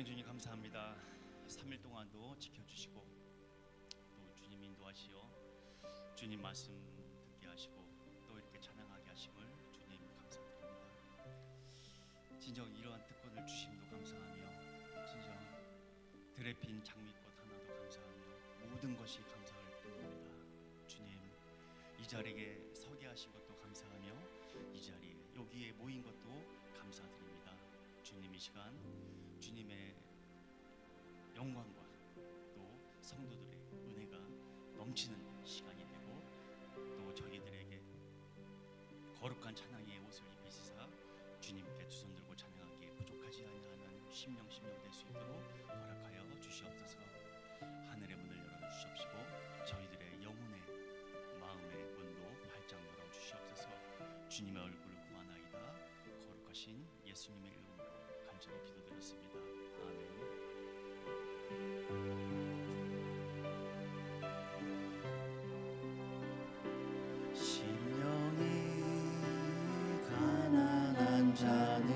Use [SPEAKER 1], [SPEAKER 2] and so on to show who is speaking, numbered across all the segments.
[SPEAKER 1] 사랑의 주님 감사합니다. 3일 동안도 지켜주시고 또 주님 인도하시어 주님 말씀 듣게 하시고 또 이렇게 찬양하게 하심을 주님 감사드립니다. 진정 이러한 특권을 주심도 감사하며 진정 들에 핀 장미꽃 하나도 감사하며 모든 것이 감사할 뿐입니다. 주님 이 자리에 서게 하신 것도 감사하며 이 자리에 여기에 모인 것도 감사드립니다. 주님 이 시간 주님의 영광과 또 성도들의 은혜가 넘치는 시간이 되고 또 저희들에게 거룩한 찬양의 옷을 입히시사 주님께 두 손 들고 찬양하기에 부족하지 아니하는 심령 될 수 있도록 허락하여 주시옵소서. 하늘의 문을 열어주시옵시고 저희들의 영혼의 마음의 문도 활짝 열어주시옵소서. 주님의 얼굴을 구하나이다. 거룩하신 예수님의 이름으로 간절히 기도드렸습니다. 아멘. 심령이 가난한 자는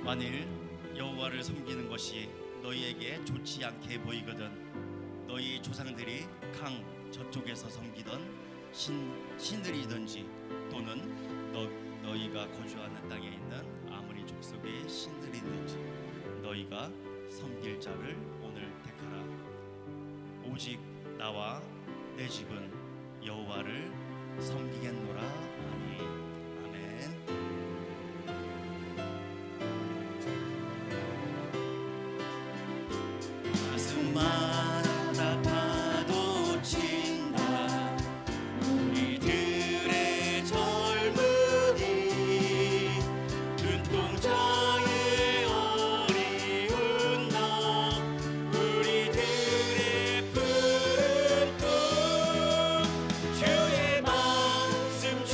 [SPEAKER 1] 만일 여호와를 섬기는 것이 너희에게 좋지 않게 보이거든 너희 조상들이 강 저쪽에서 섬기던 신들이든지 또는 너희가 거주하는 땅에 있는 아모리 족속의 신들이든지 너희가 섬길 자를 오늘 택하라. 오직 나와 내 집은 여호와를 섬기겠노라 하니. 아멘. 가슴마다 파도 친다 우리들의 젊은이 눈동자의 어리운 너 우리들의 푸른 꿈 주의 말씀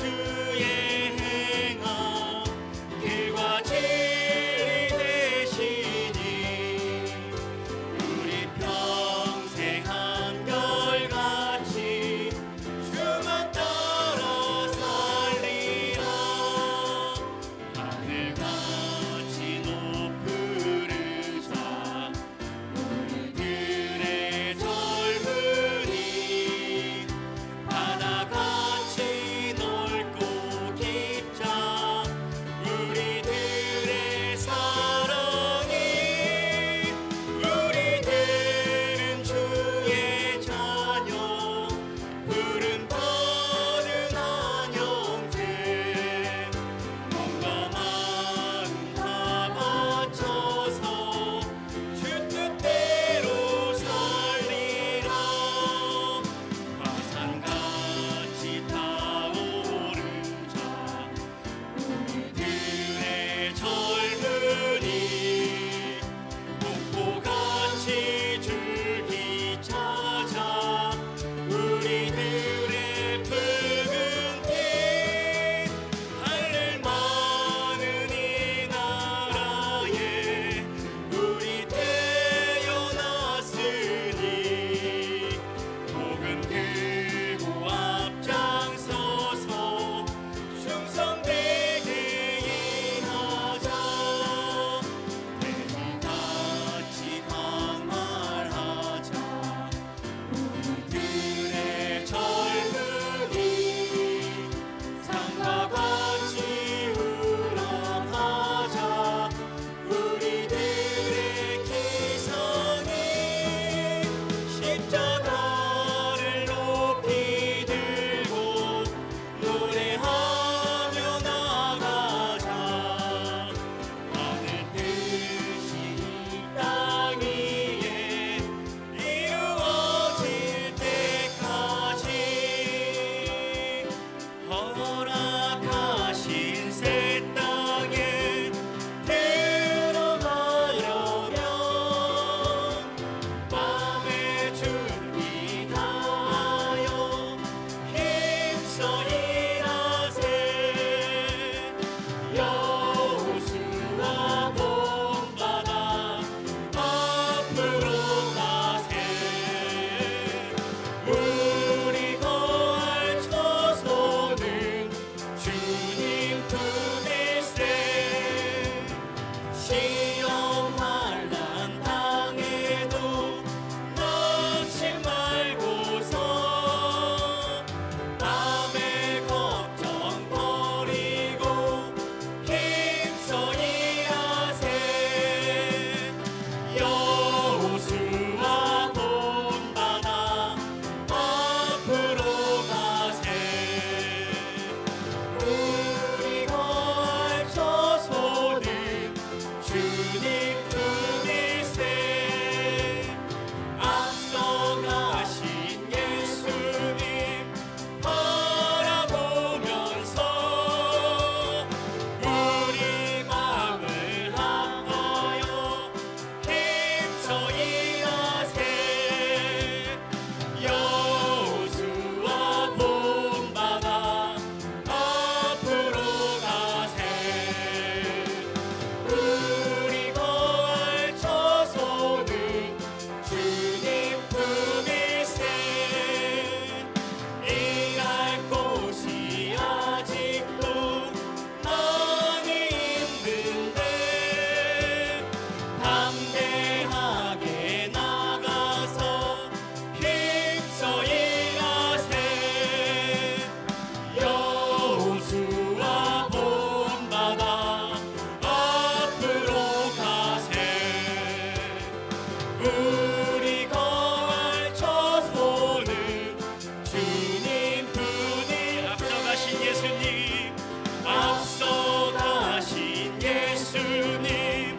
[SPEAKER 1] 주님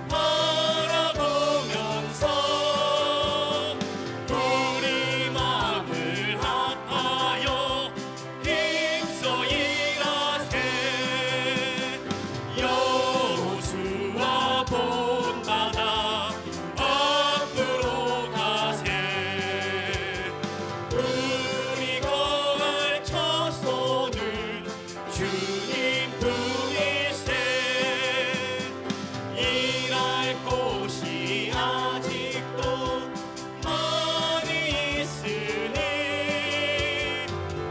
[SPEAKER 1] 바라보면서 우리 마음을 합하여 힘써 일하세. 여호수아 본받아 앞으로 가세. 우리 거할 처소는 주님 품이세. 일할 곳이 아직도 많이 있으니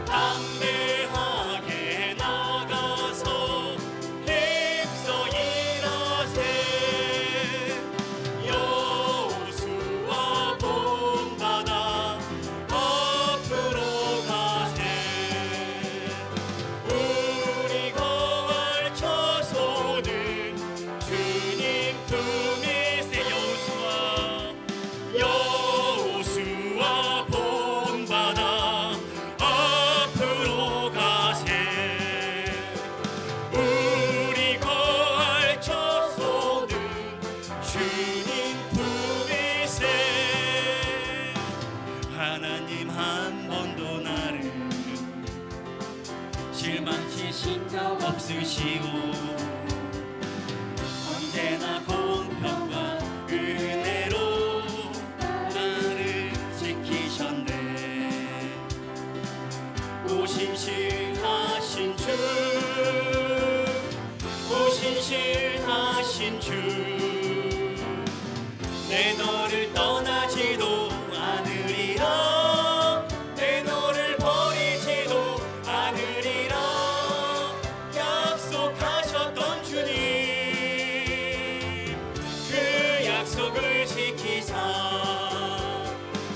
[SPEAKER 1] 담대하게 나가서 힘써 일하세. 여호수아 본받아 앞으로 가세. 우리 거할 처소는 주님 품이세. 여호수아 본받아 앞으로 가세. 우리 거할 처소는 주님 품이세. 하나님 한 번도 나를 실망시킨 적 없으시고 언제나 공평과 은혜로 나를 지키셨네. 오신실하신 주, 오신실하신 주, 내 너를 떠나지도 않으리라. 내 너를 버리지도 않으리라. 약속하셨던 주님, 그 약속을 지키사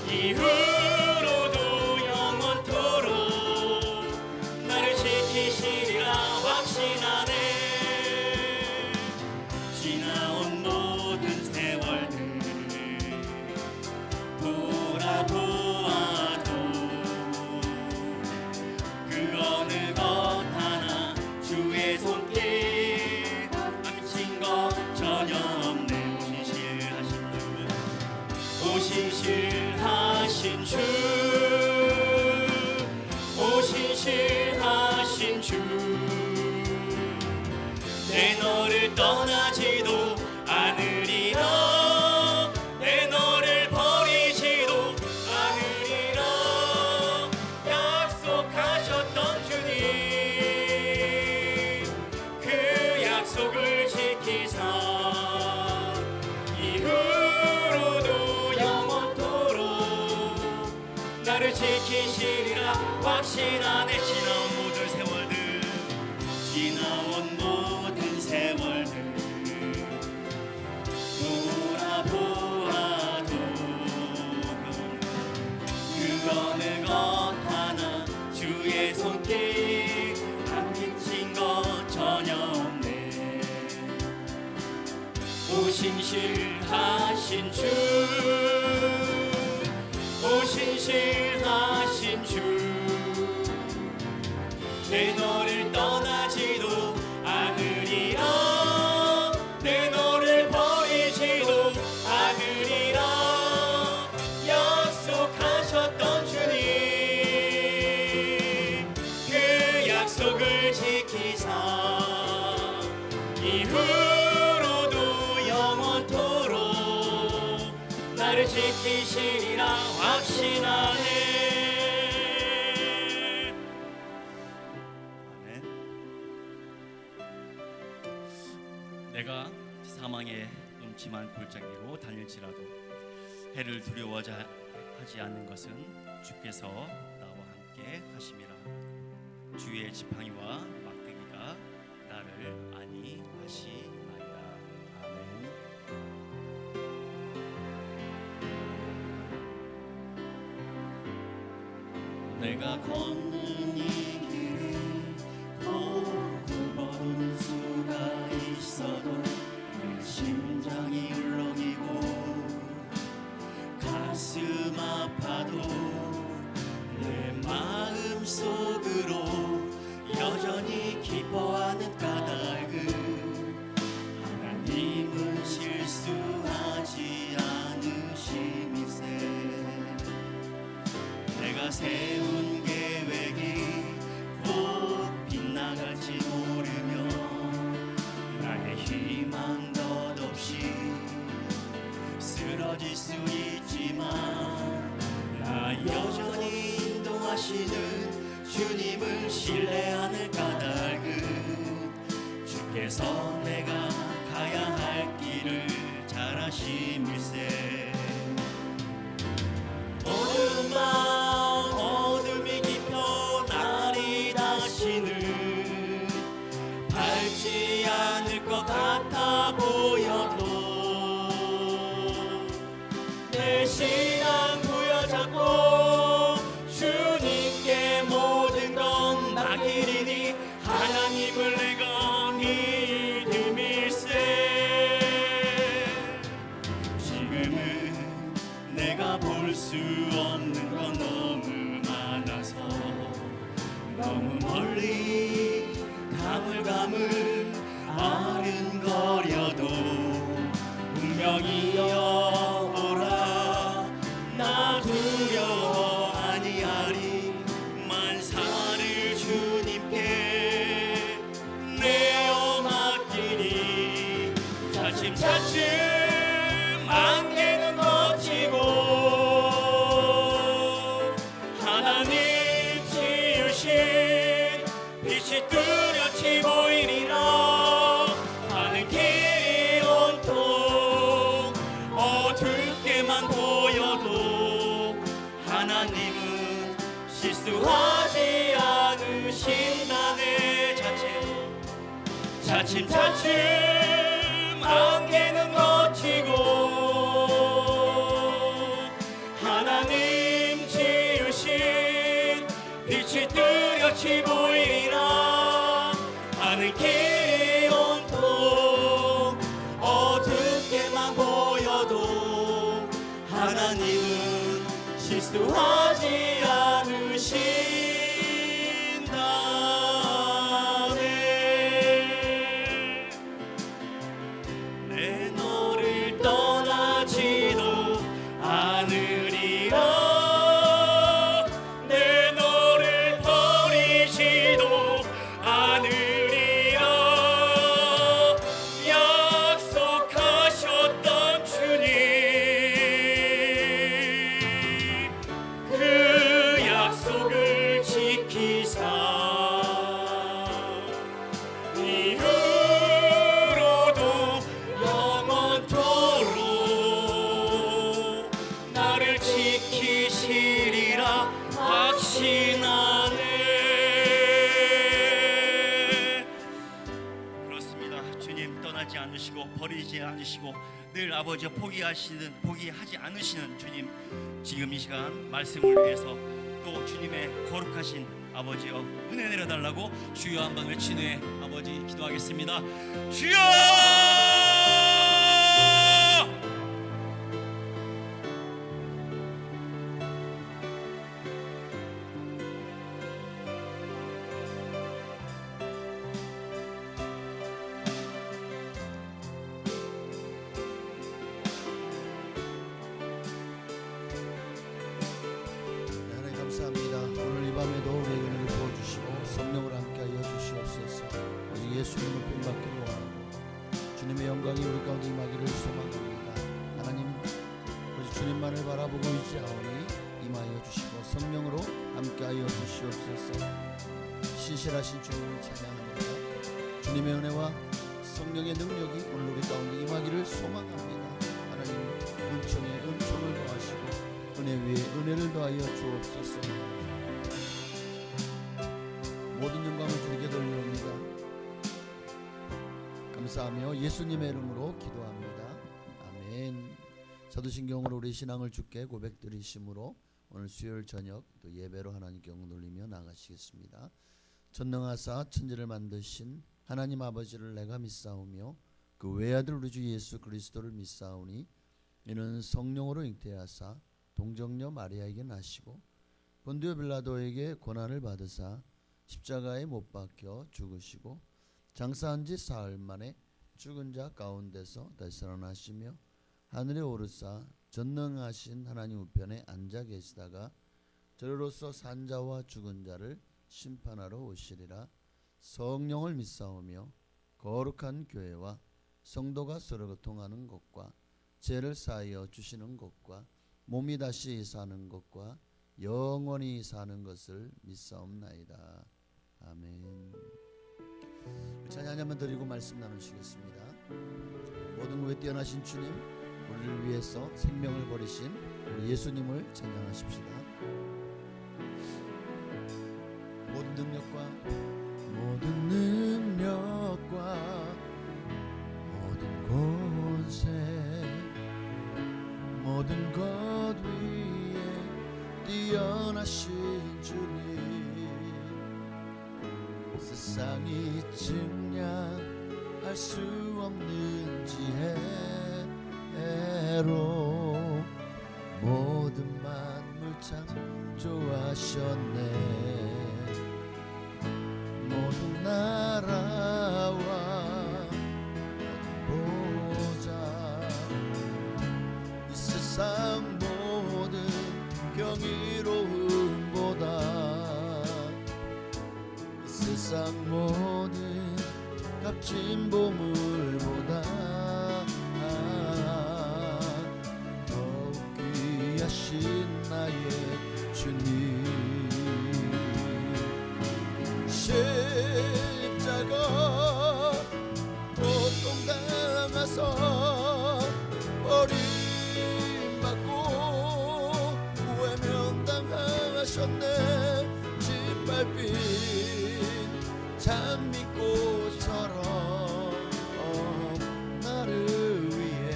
[SPEAKER 1] 이후로도 영원토록 나를 지키시리라 확신하네. 지나온 모든 세월들 돌아보아도 그 어느 것 하나 주의 손길 안 미친 것 전혀 없네. 오신실하신 주, 오신실하신 주, 내 너를 떠나지도 않으리라. 내 너를 버리지도 않으리라. 약속하셨던 주님, 그 약속을 지키사 이후로도 영원토록 나를 지키시리라 확신하네. 지나온 모든 세월들, 지나온 모든 세월들 돌아보아도 그 어느 것 하나 주의 손길 안 미친 것 전혀 없네. 오신실하신 주, 오신실하신 주, 내 너를 떠나지도 않으리라. 내 너를 버리지도 않으리라. 약속하셨던 주님, 그 약속을 지키사 이후로도 영원토록 나를 지키시리라 확신하네. 아멘. 내가 사망의 음침한 골짜기로 달릴지라도 해를 두려워하지 않는 것은 주께서 나와 함께 하심이라. 주의 지팡이와 막대기가 나를 안위 하시나이다. 아멘. 내가 걷는 이 길을 굽어둔 수가 있어도 내 심장이 울렁이고 가슴 아파도 내 마음 속으로 여전히 기뻐하는 까닭은 세운 계획이 꼭 빗나갈지 모르며 나의 희망 덧없이 쓰러질 수 있지만 나 여전히 인도하시는 주님을 신뢰하는 까닭은 주께서 내가 가야 할 길을 잘 아심일세. 어두운 밤 어둠이 깊어 날이 다시는 밝지 않을 것 같아 보여도 내 신앙 부여잡고 주님께 모든 건 맡기리니 하나님을 내가 믿음일세. 지금은 내가 볼 수 없는 건 너무 많아서 너무 멀리 가물가물 아른거려도 운명이여 오라 나 두려워 아니하리 만사를 주님께 내어 맡기니 차츰차츰 안개는 걷히고 하나님 지으신 빛이 뚜렷이 보이리라. 하는 길이 온통 어둡게만 보여도 하나님은 실수하지 않으신다네. 차츰차츰 안개는 걷히고 하나님 지으신 빛이 뚜렷이 보이리라. 하는 길이 온통 어둡게만 보여도 하나님은 실수하지 않으신다네. 내 너를 떠나지도 않으리라. 내 너를 버리지도 않으리라. 약속하셨던 주님 그 약속을 지키사 이후로도 영원토록 나를 지키시리라 확신하네. 그렇습니다. 주님 떠나지 않으시고 버리지 않으시고 늘 아버지 포기하지 않으시는 주님, 지금 이 시간 말씀을 위해서 또 주님의 거룩하신 아버지여 은혜 내려달라고 주여 한번 외친 후에 아버지 기도하겠습니다. 주여!
[SPEAKER 2] 하나님 감사합니다. 오늘 이 밤에도 우리에게 은혜를 부어주시고 성령을 함께하여 주시옵소서. 오직 예수님을 쁨받기를 원하고 주님의 영광이 우리 가운데 임하기를 소망합니다. 하나님 오직 주님만을 바라보고 있자오니 임하여 주시고 성령으로 함께하여 주시옵소서. 신실하신 주님을 찬양합니다. 주님의 은혜와 성령의 능력이 오늘 우리 가운데 임하기를 소망합니다. 하나님 은총에 은총을 더하시고 은혜 위에 은혜를 더하여 주옵소서. 모든 영광을 주님께 돌려옵니다. 감사하며 예수님의 이름으로 기도합니다. 아멘. 사도신경으로 우리 신앙을 주께 고백드리심으로 오늘 수요일 저녁 또 예배로 하나님께 영광 돌리며 나가시겠습니다. 전능하사 천지를 만드신 하나님 아버지를 내가 믿사오며 그 외아들 우리 주 예수 그리스도를 믿사오니 이는 성령으로 잉태하사 동정녀 마리아에게 나시고 본디오 빌라도에게 고난을 받으사 십자가에 못 박혀 죽으시고 장사한 지 사흘 만에 죽은 자 가운데서 다시 살아나시며 하늘에 오르사 전능하신 하나님 우편에 앉아 계시다가 저로서 산자와 죽은 자를 심판하러 오시리라. 성령을 믿사오며 거룩한 교회와 성도가 서로 교통하는 것과 죄를 사하여 주시는 것과 몸이 다시 사는 것과 영원히 사는 것을 믿사옵나이다. 아멘. 찬양 한번 드리고 말씀 나누시겠습니다. 모든 것에 뛰어나신 주님, 우리를 위해서 생명을 버리신 우리 예수님을 찬양하십시다. 모든 능력과 모든 권세, 모든 것 위에 뛰어나신 주님, 세상이 증량할 수 없는 지혜로 모든 만물 창조하셨네. 모든 나라와 모든 보좌, 이 세상 모든 경이로움보다 이 세상 모든 값진 보물보다 더욱 귀하신 나의 주님, 십자가 고통당하서 버림받고 외면당하셨네. 짓밟힌 장미꽃처럼 나를 위해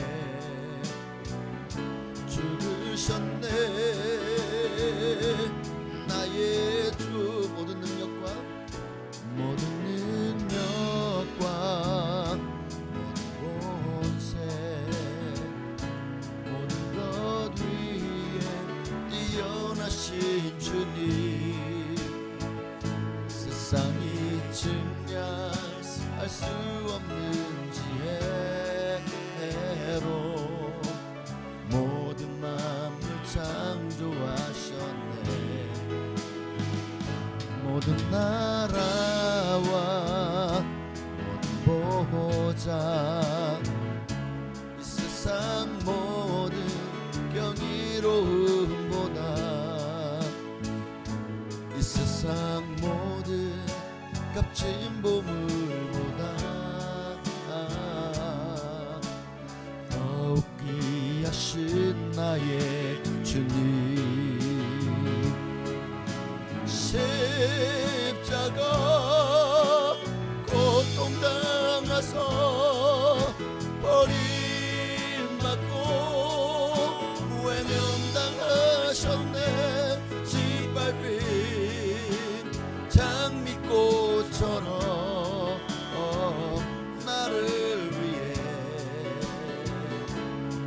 [SPEAKER 2] 죽으셨네. 나의 주, 모든 능력과 모든 권세, 모든 것 위에 뛰어나신 주님, 세상이 증량할 수 없는 지혜로 모든 만물 창조하셨네. 모든 나라와 모든 보좌, 이 세상 모든 경이로움보다 이 세상 모든 값진 보물보다 더욱 귀하신 나의 주님, 십자가 고통당하서 버림받고 외면당하셨네. 짓밟힌 장미꽃처럼 나를 위해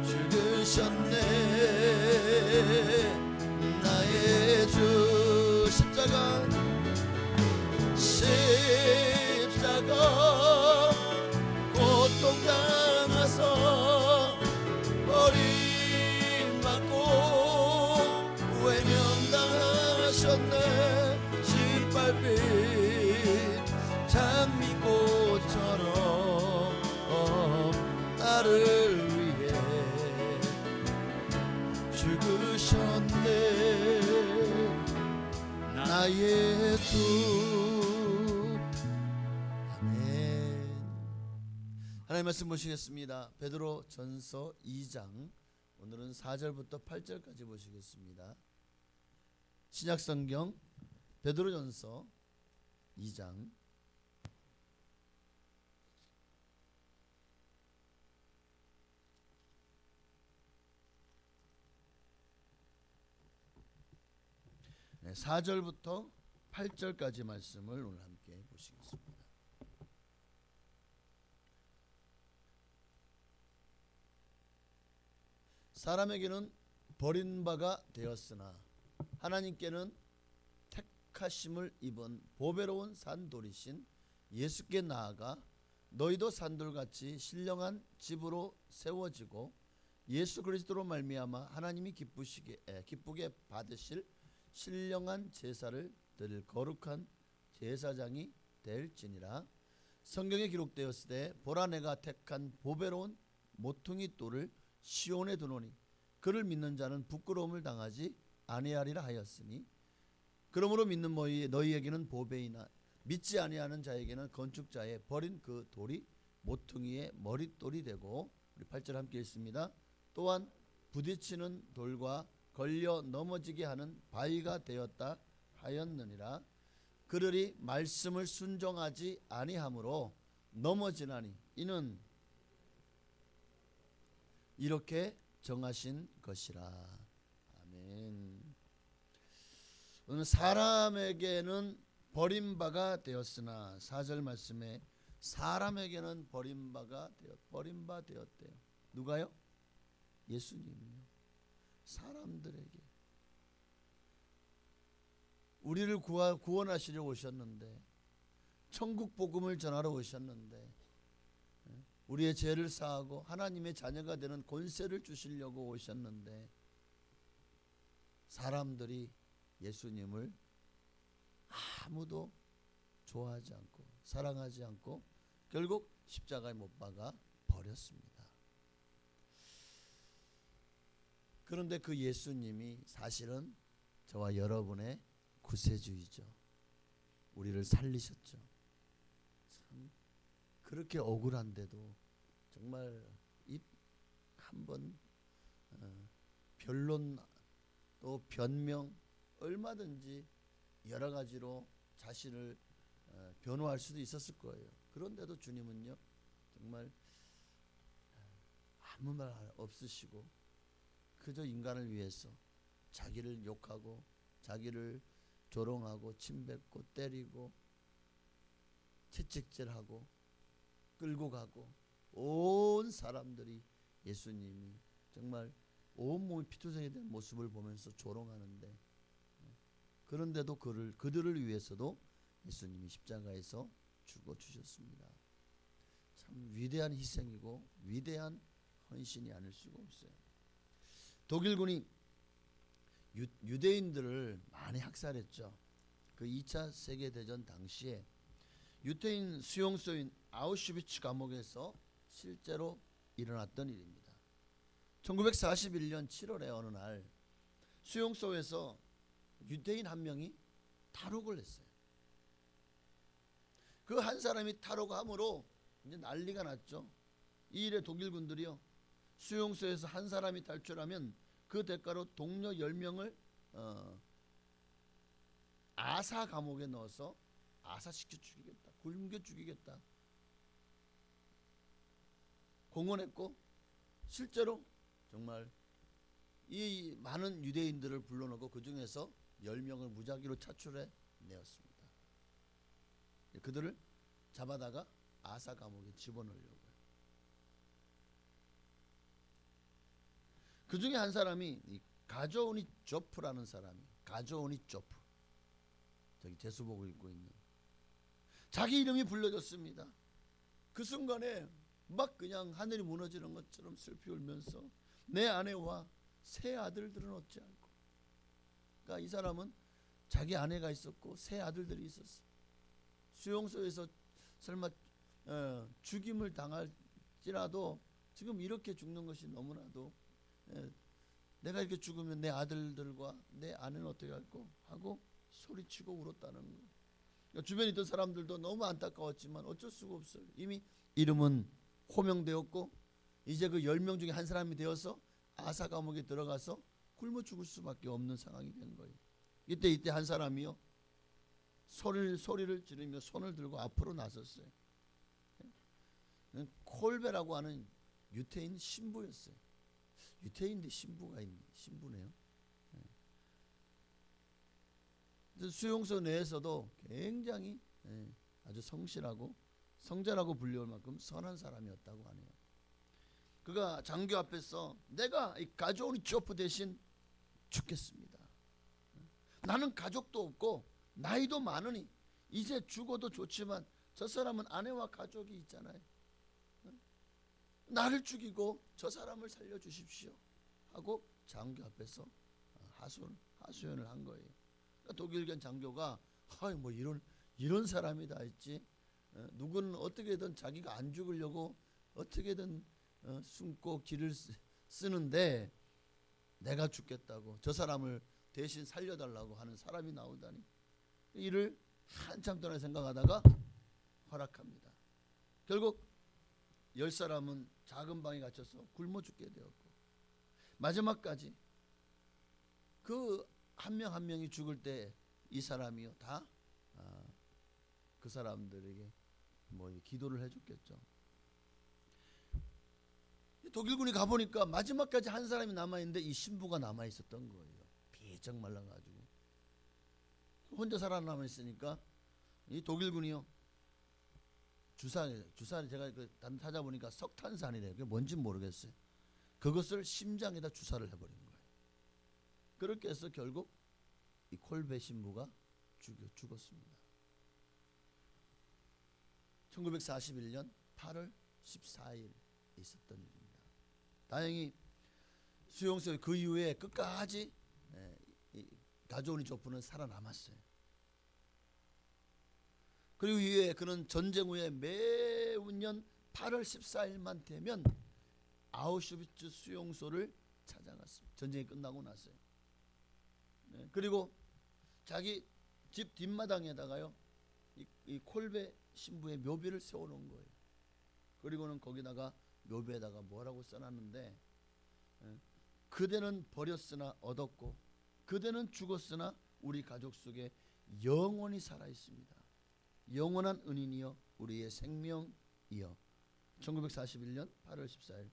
[SPEAKER 2] 죽으셨네. 나의 주, 십자가 고통당하서 버림받고 외면당하셨네. 짓밟힌 장미꽃처럼 나를 위해 죽으셨네. 나의 주. 하나님 말씀 보시겠습니다. 베드로 전서 2장, 오늘은 4절부터 8절까지 보시겠습니다. 신약성경 베드로 전서 2장 네, 4절부터 8절까지 말씀을 오늘 함께 보시겠습니다. 사람에게는 버림바가 되었으나 하나님께는 택하심을 입은 보배로운 산돌이신 예수께 나아가 너희도 산돌같이 신령한 집으로 세워지고 예수 그리스도로 말미암아 하나님이 기쁘게 받으실 신령한 제사를 드릴 거룩한 제사장이 될지니라. 성경에 기록되었을 때 보라 내가 택한 보배로운 모퉁이 돌을 시온에 두노니 그를 믿는 자는 부끄러움을 당하지 아니하리라 하였으니 그러므로 믿는 너희에게는 보배이나 믿지 아니하는 자에게는 건축자의 버린 그 돌이 모퉁이의 머릿돌이 되고, 우리 8절 함께 읽습니다. 또한 부딪히는 돌과 걸려 넘어지게 하는 바위가 되었다 하였느니라. 그들이 말씀을 순종하지 아니하므로 넘어지나니 이는 이렇게 정하신 것이라. 아멘. 오늘 사람에게는 버림바가 되었으나 4절 말씀에 사람에게는 버림바 되었대요. 누가요? 예수님이요. 사람들에게 우리를 구원하시려 오셨는데, 천국 복음을 전하러 오셨는데, 우리의 죄를 사하고 하나님의 자녀가 되는 권세를 주시려고 오셨는데, 사람들이 예수님을 아무도 좋아하지 않고 사랑하지 않고 결국 십자가에 못 박아 버렸습니다. 그런데 그 예수님이 사실은 저와 여러분의 구세주이죠. 우리를 살리셨죠. 참 그렇게 억울한데도 정말 입 한번 변론 또 변명 얼마든지 여러 가지로 자신을 변호할 수도 있었을 거예요. 그런데도 주님은요 정말 아무 말 없으시고 그저 인간을 위해서 자기를 욕하고 자기를 조롱하고 침뱉고 때리고 채찍질하고 끌고 가고, 온 사람들이 예수님이 정말 온몸이 피투성이 된 모습을 보면서 조롱하는데, 그런데도 그들을 위해서도 예수님이 십자가에서 죽어주셨습니다. 참 위대한 희생이고 위대한 헌신이 아닐 수가 없어요. 독일군이 유대인들을 많이 학살했죠. 그 2차 세계대전 당시에 유대인 수용소인 아우슈비츠 감옥에서 실제로 일어났던 일입니다. 1941년 7월에 어느 날 수용소에서 유대인 한 명이 탈옥을 했어요. 그 한 사람이 탈옥함으로 이제 난리가 났죠. 이 일에 독일군들이요, 수용소에서 한 사람이 탈출하면 그 대가로 동료 10명을 아사 감옥에 넣어서 아사시켜 죽이겠다, 굶겨 죽이겠다 공언했고, 실제로 정말 이 많은 유대인들을 불러놓고 그 중에서 10명을 무작위로 차출해 내었습니다. 그들을 잡아다가 아사 감옥에 집어넣으려고요. 그 중에 한 사람이 이 가조우니 조프라는 사람이, 가조우니 조프, 저기 제수복을 입고 있는, 자기 이름이 불려졌습니다. 그 순간에 막 그냥 하늘이 무너지는 것처럼 슬피 울면서 내 아내와 세 아들들은 어찌할꼬. 그러니까 이 사람은 자기 아내가 있었고 세 아들들이 있었어. 수용소에서 설마 죽임을 당할지라도 지금 이렇게 죽는 것이 너무나도, 내가 이렇게 죽으면 내 아들들과 내 아내는 어떻게 할꼬 하고 소리치고 울었다는 거. 그러니까 주변에 있던 사람들도 너무 안타까웠지만 어쩔 수가 없어요. 이미 이름은 호명되었고 이제 그 10명 중에 한 사람이 되어서 아사 감옥에 들어가서 굶어 죽을 수밖에 없는 상황이 된 거예요. 이때 한 사람이요 소리를 지르며 손을 들고 앞으로 나섰어요. 콜베라고 하는 유태인 신부였어요. 유태인인데 신부네요. 수용소 내에서도 굉장히 아주 성실하고 성자라고 불려올 만큼 선한 사람이었다고 하네요. 그가 장교 앞에서 내가 이 가조우니 조프 대신 죽겠습니다. 나는 가족도 없고 나이도 많으니 이제 죽어도 좋지만 저 사람은 아내와 가족이 있잖아요. 나를 죽이고 저 사람을 살려주십시오 하고 장교 앞에서 하소연을 한 거예요. 독일견 장교가 뭐 이런 사람이 다 있지. 누구는 어떻게든 자기가 안 죽으려고 어떻게든 숨고 길을 쓰는데 내가 죽겠다고 저 사람을 대신 살려달라고 하는 사람이 나오다니. 이를 한참 동안 생각하다가 허락합니다. 결국 10사람은 작은 방에 갇혀서 굶어 죽게 되었고, 마지막까지 그 한 명 한 명이 죽을 때 이 사람이요 다 그 사람들에게 뭐 기도를 해줬겠죠. 독일군이 가보니까 마지막까지 한 사람이 남아있는데 이 신부가 남아있었던 거예요. 비쩍 말라가지고 혼자 살아남아있으니까 이 독일군이요 주사 제가 찾아보니까 석탄산이래요. 그게 뭔지 모르겠어요. 그것을 심장에다 주사를 해버린 거예요. 그렇게 해서 결국 이 콜베 신부가 죽었습니다. 1941년 8월 14일 있었던 일입니다. 다행히 수용소 그 이후에 끝까지 가조니 조프는 살아남았어요. 그리고 이후에 그는 전쟁 후에 매년 8월 14일만 되면 아우슈비츠 수용소를 찾아갔습니다. 전쟁이 끝나고 났어요. 그리고 자기 집 뒷마당에다가요 이 콜베 신부의 묘비를 세워놓은 거예요. 그리고는 거기다가 묘비에다가 뭐라고 써놨는데, 그대는 버렸으나 얻었고 그대는 죽었으나 우리 가족 속에 영원히 살아있습니다. 영원한 은인이여 우리의 생명이여. 1941년 8월 14일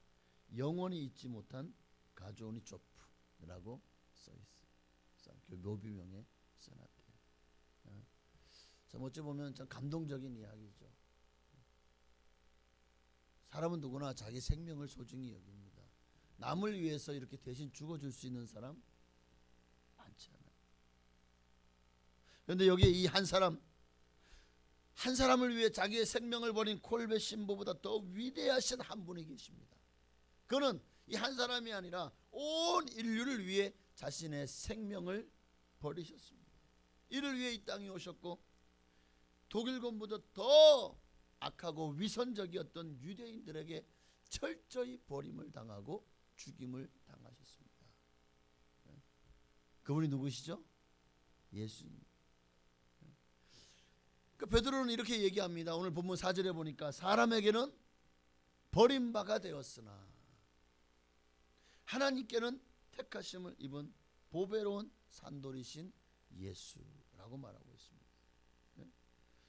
[SPEAKER 2] 영원히 잊지 못한 가조니 조프라고 써있어요. 그 묘비명에 써놨대요. 참 어찌 보면 참 감동적인 이야기죠. 사람은 누구나 자기 생명을 소중히 여깁니다. 남을 위해서 이렇게 대신 죽어줄 수 있는 사람 많지 않아요. 그런데 여기에 이 한 사람을 위해 자기의 생명을 버린 콜베 신부보다 더 위대하신 한 분이 계십니다. 그는 이 한 사람이 아니라 온 인류를 위해 자신의 생명을 버리셨습니다. 이를 위해 이 땅에 오셨고, 독일군보다 더 악하고 위선적이었던 유대인들에게 철저히 버림을 당하고 죽임을 당하셨습니다. 그분이 누구시죠? 예수님. 그 베드로는 이렇게 얘기합니다. 오늘 본문 4절에 보니까 사람에게는 버림받아 되었으나 하나님께는 택하심을 입은 보배로운 산돌이신 예수라고 말하고 있습니다.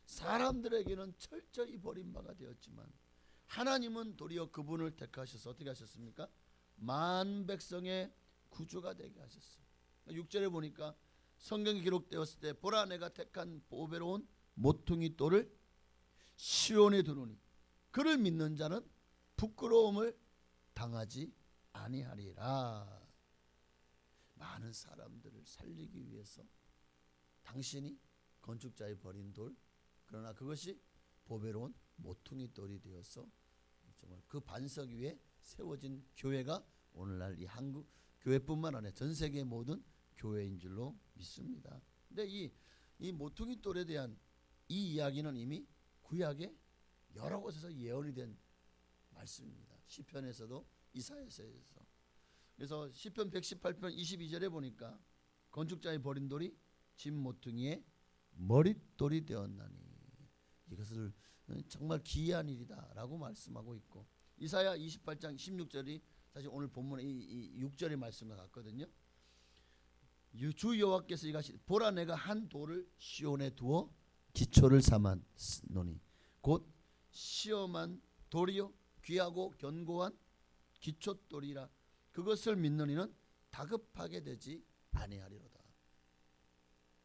[SPEAKER 2] 사람들에게는 철저히 버림받아 되었지만 하나님은 도리어 그분을 택하셔서 어떻게 하셨습니까? 만 백성의 구주가 되게 하셨어요. 6절에 보니까 성경이 기록되었을 때 보라 내가 택한 보배로운 모퉁이 돌을 시온에 두노니 그를 믿는 자는 부끄러움을 당하지 아니하리라. 많은 사람들을 살리기 위해서 당신이 건축자의 버린 돌, 그러나 그것이 보배로운 모퉁이 돌이 되어서 정말 그 반석 위에 세워진 교회가 오늘날 이 한국 교회뿐만 아니라 전 세계 모든 교회인 줄로 믿습니다. 근데 이 모퉁이 돌에 대한 이 이야기는 이미 구약의 여러 곳에서 예언이 된 말씀입니다. 시편에서도 이사야서에서. 그래서 시편 118편 22절에 보니까 건축자의 버린 돌이 집 모퉁이의 머릿돌이 되었나니 이것을 정말 기이한 일이다라고 말씀하고 있고, 이사야 28장 16절이 사실 오늘 본문의 이 6절의 말씀과 같거든요. 주 여호와께서 이가시 보라 내가 한 돌을 시온에 두어 기초를 삼았노니 곧 시험한 돌이요 귀하고 견고한 기초돌이라. 그것을 믿는 이는 다급하게 되지 아니하리로다.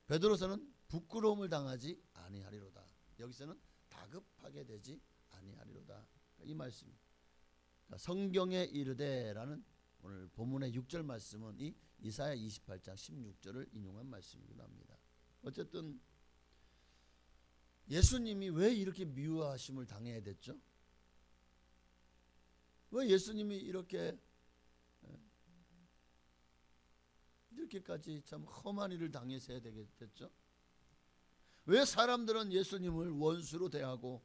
[SPEAKER 2] 베드로서는 부끄러움을 당하지 아니하리로다. 여기서는 다급하게 되지 아니하리로다. 이 말씀. 성경에 이르되라는 오늘 본문의 6절 말씀은 이 이사야 28장 16절을 인용한 말씀이기도 합니다. 어쨌든 예수님이 왜 이렇게 미워하심을 당해야 됐죠? 왜 예수님이 이렇게 이렇게까지 참 험한 일을 당해서 해야 되겠죠? 왜 사람들은 예수님을 원수로 대하고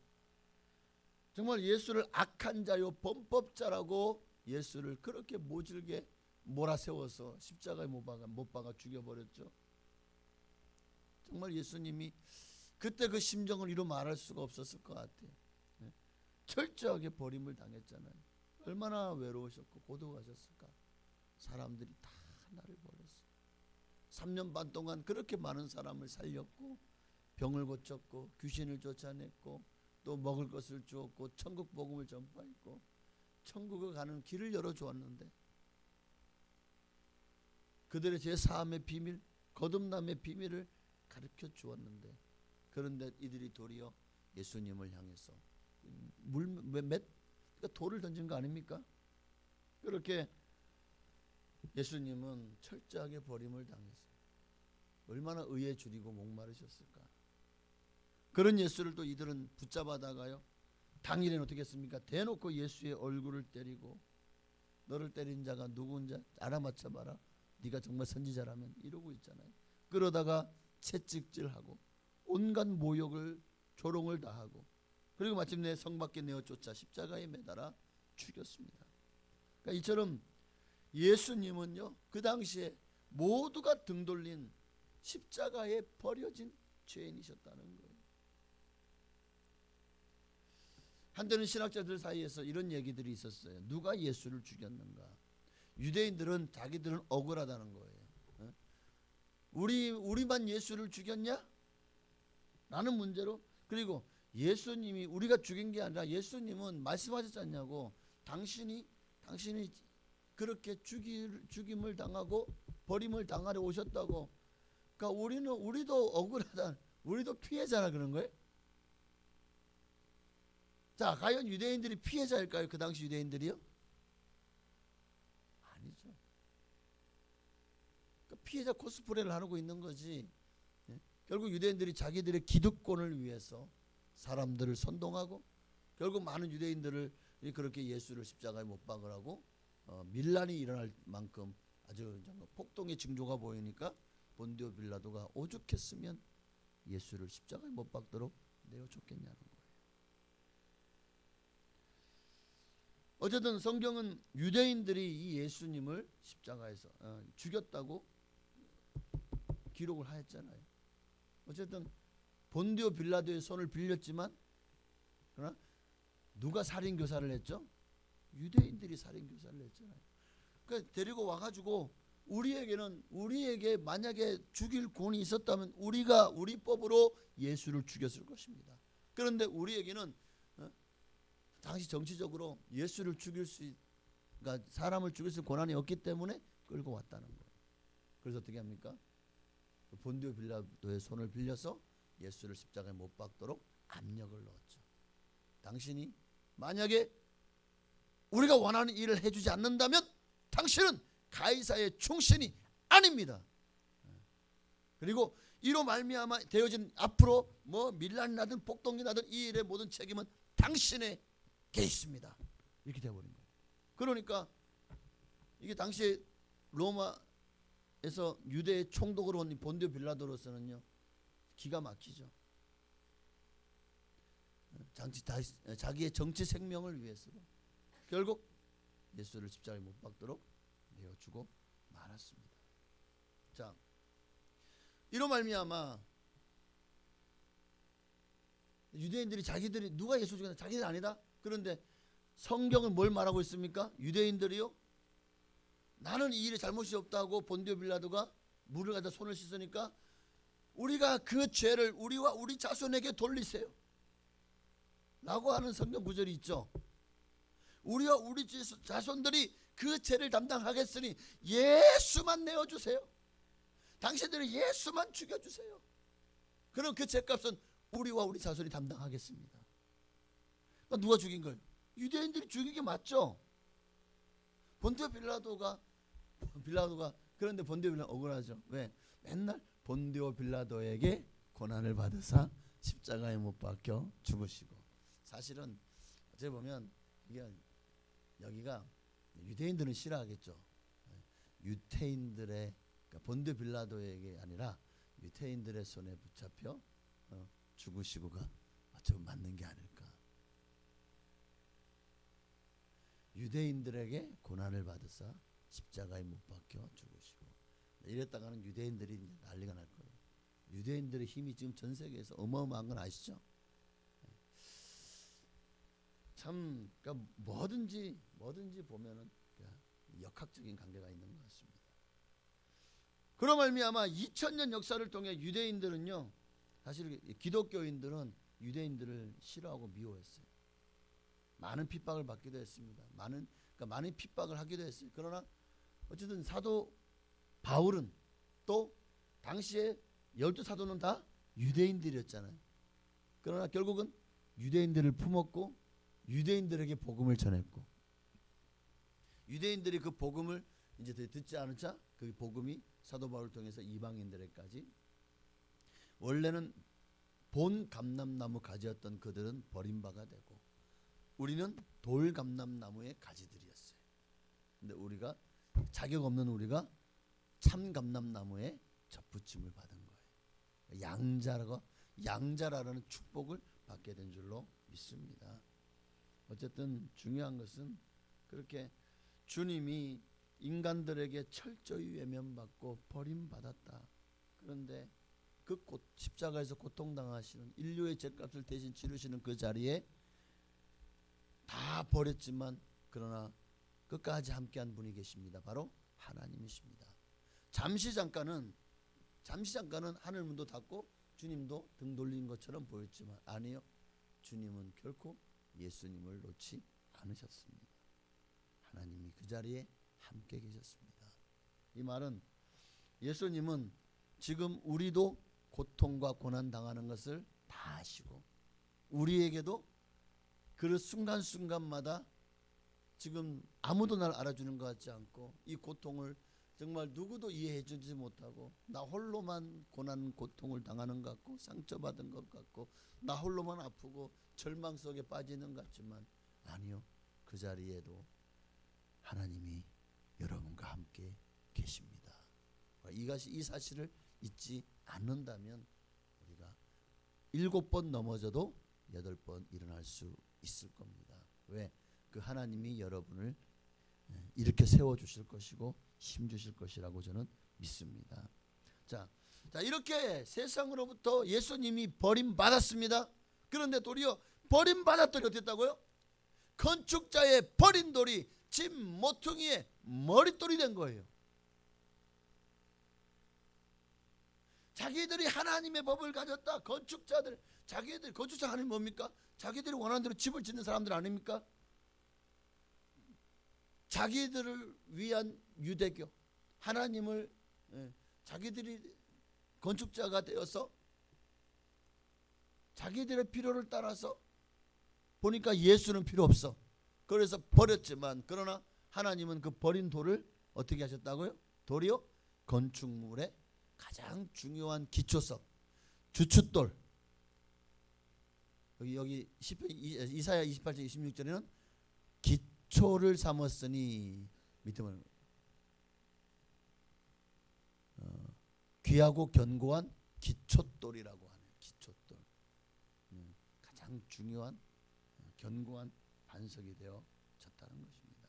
[SPEAKER 2] 정말 예수를 악한 자요 범법자라고 예수를 그렇게 모질게 몰아세워서 십자가에 못 박아 죽여버렸죠? 정말 예수님이 그때 그 심정을 이루 말할 수가 없었을 것 같아요. 철저하게 버림을 당했잖아요. 얼마나 외로우셨고 고독하셨을까. 사람들이 다 나를 버렸어. 3년 반 동안 그렇게 많은 사람을 살렸고 병을 고쳤고 귀신을 쫓아냈고 또 먹을 것을 주었고 천국 복음을 전파했고 천국에 가는 길을 열어주었는데 그들의 제사함의 비밀, 거듭남의 비밀을 가르쳐 주었는데 그런데 이들이 도리어 예수님을 향해서 그러니까 돌을 던진 거 아닙니까? 그렇게 예수님은 철저하게 버림을 당했어요. 얼마나 의에 줄이고 목마르셨을까. 그런 예수를 또 이들은 붙잡아다가요. 당일에는 어떻게 했습니까? 대놓고 예수의 얼굴을 때리고 너를 때린 자가 누군지 알아맞혀봐라. 네가 정말 선지자라면 이러고 있잖아요. 그러다가 채찍질하고 온갖 모욕을 조롱을 다하고 그리고 마침내 성 밖에 내어 쫓아 십자가에 매달아 죽였습니다. 그러니까 이처럼 예수님은요 그 당시에 모두가 등 돌린 십자가에 버려진 죄인이셨다는 거예요. 한때는 신학자들 사이에서 이런 얘기들이 있었어요. 누가 예수를 죽였는가? 유대인들은 자기들은 억울하다는 거예요. 우리만 예수를 죽였냐? 라는 문제로. 그리고 예수님이 우리가 죽인 게 아니라 예수님은 말씀하셨지 않냐고. 당신이 그렇게 죽임을 당하고 버림을 당하려 오셨다고. 그러니까 우리도 억울하다. 우리도 피해자라 그런 거예요. 자, 과연 유대인들이 피해자일까요? 그 당시 유대인들이요? 아니죠. 그러니까 피해자 코스프레를 하고 있는 거지. 결국 유대인들이 자기들의 기득권을 위해서 사람들을 선동하고 결국 많은 유대인들을 그렇게 예수를 십자가에 못 박으라고 밀란이 일어날 만큼 아주 폭동의 징조가 보이니까 본디오 빌라도가 오죽했으면 예수를 십자가에 못 박도록 내어 줬겠냐는 거예요. 어쨌든 성경은 유대인들이 이 예수님을 십자가에서 죽였다고 기록을 하였잖아요. 어쨌든 본디오 빌라도의 손을 빌렸지만 그러나 누가 살인 교사를 했죠? 유대인들이 살인 교사를 했잖아요. 그러니까 데리고 와가지고 우리에게 만약에 죽일 권이 있었다면 우리가 우리 법으로 예수를 죽였을 것입니다. 그런데 우리에게는 당시 정치적으로 예수를 그러니까 사람을 죽일 수 권한이 없기 때문에 끌고 왔다는 거예요. 그래서 어떻게 합니까? 본디오 빌라도의 손을 빌려서 예수를 십자가에 못 박도록 압력을 넣었죠. 당신이 만약에 우리가 원하는 일을 해주지 않는다면 당신은 가이사의 충신이 아닙니다. 그리고 이로 말미암아 되어진 앞으로 밀란이 나든 폭동이 나든 이 일의 모든 책임은 당신에게 있습니다. 이렇게 되어버린 거예요. 그러니까 이게 당시에 로마에서 유대의 총독으로 온 본디오 빌라도로서는요 기가 막히죠. 자기의 정치 생명을 위해서도 결국 예수를 십자가에 못 박도록 내어주고 말았습니다. 자, 이로 말미암아 유대인들이 자기들이 누가 예수 죽였나 자기들 아니다. 그런데 성경은 뭘 말하고 있습니까? 유대인들이요. 나는 이 일에 잘못이 없다고 본디오 빌라도가 물을 가져 손을 씻으니까 우리가 그 죄를 우리와 우리 자손에게 돌리세요. 라고 하는 성경 구절이 있죠. 우리와 우리 자손들이 그 죄를 담당하겠으니 예수만 내어주세요. 당신들이 예수만 죽여주세요. 그럼 그 죄값은 우리와 우리 자손이 담당하겠습니다. 그러니까 누가 죽인 거예요? 유대인들이 죽인 게 맞죠. 본디오 빌라도가 그런데 본디오 빌라도 억울하죠. 왜? 맨날 본디오 빌라도에게 고난을 받으사 십자가에 못 박혀 죽으시고 사실은 어째 보면 이게 여기가 유대인들은 싫어하겠죠. 유태인들의 그러니까 본드 빌라도에게 아니라 유대인들의 손에 붙잡혀 죽으시고가 좀 맞는 게 아닐까. 유대인들에게 고난을 받으사 십자가에 못 박혀 죽으시고, 이랬다가는 유대인들이 이제 난리가 날 거예요. 유대인들의 힘이 지금 전 세계에서 어마어마한 건 아시죠? 참, 그러니까 뭐든지 보면은 역학적인 관계가 있는 것 같습니다. 그로 말미암아 2000년 역사를 통해 유대인들은요, 사실 기독교인들은 유대인들을 싫어하고 미워했어요. 많은 핍박을 받기도 했습니다. 많은 핍박을 하기도 했어요. 그러나 어쨌든 사도 바울은 또 당시에 12사도는 다 유대인들이었잖아요. 그러나 결국은 유대인들을 품었고 유대인들에게 복음을 전했고, 유대인들이 그 복음을 이제 듣지 않자 그 복음이 사도 바울을 통해서 이방인들에게까지, 원래는 본 감람나무 가지였던 그들은 버림바가 되고 우리는 돌 감람나무의 가지들이었어요. 근데 우리가 자격 없는 우리가 참 감람나무에 접붙임을 받은 거예요. 양자라는 축복을 받게 된 줄로 믿습니다. 어쨌든 중요한 것은 그렇게 주님이 인간들에게 철저히 외면받고 버림받았다. 그런데 그 십자가에서 고통당하시는, 인류의 죄값을 대신 치르시는 그 자리에 다 버렸지만 그러나 끝까지 함께한 분이 계십니다. 바로 하나님이십니다. 잠시 잠깐은 하늘 문도 닫고 주님도 등 돌린 것처럼 보였지만 아니요, 주님은 결코 예수님을 놓지 않으셨습니다. 하나님이 그 자리에 함께 계셨습니다. 이 말은 예수님은 지금 우리도 고통과 고난 당하는 것을 다 아시고 우리에게도 그 순간순간마다 지금 아무도 날 알아주는 것 같지 않고 이 고통을 정말 누구도 이해해 주지 못하고 나 홀로만 고통을 당하는 것 같고 상처받은 것 같고 나 홀로만 아프고 절망 속에 빠지는 것 같지만 아니요, 그 자리에도 하나님이 여러분과 함께 계십니다. 이 사실을 잊지 않는다면 우리가 7번 넘어져도 8번 일어날 수 있을 겁니다. 왜? 그 하나님이 여러분을 이렇게 세워주실 것이고 힘주실 것이라고 저는 믿습니다. 자, 이렇게 세상으로부터 예수님이 버림받았습니다. 그런데 도리어 버림받았더니 어땠다고요? 건축자의 버린 돌이 집 모퉁이의 머릿돌이 된 거예요. 자기들이 하나님의 법을 가졌다. 건축자 하나님 뭡니까? 자기들이 원하는 대로 집을 짓는 사람들 아닙니까? 자기들을 위한 유대교, 하나님을 자기들이 건축자가 되어서 자기들의 필요를 따라서 보니까 예수는 필요 없어. 그래서 버렸지만 그러나 하나님은 그 버린 돌을 어떻게 하셨다고요? 도리어 건축물의 가장 중요한 기초석, 주춧돌. 여기 이사야 28장 26절에는 기초를 삼았으니 밑에 보면 귀하고 견고한 기초돌이라고 하네요. 기초돌. 가장 중요한 견고한 반석이 되어졌다는 것입니다.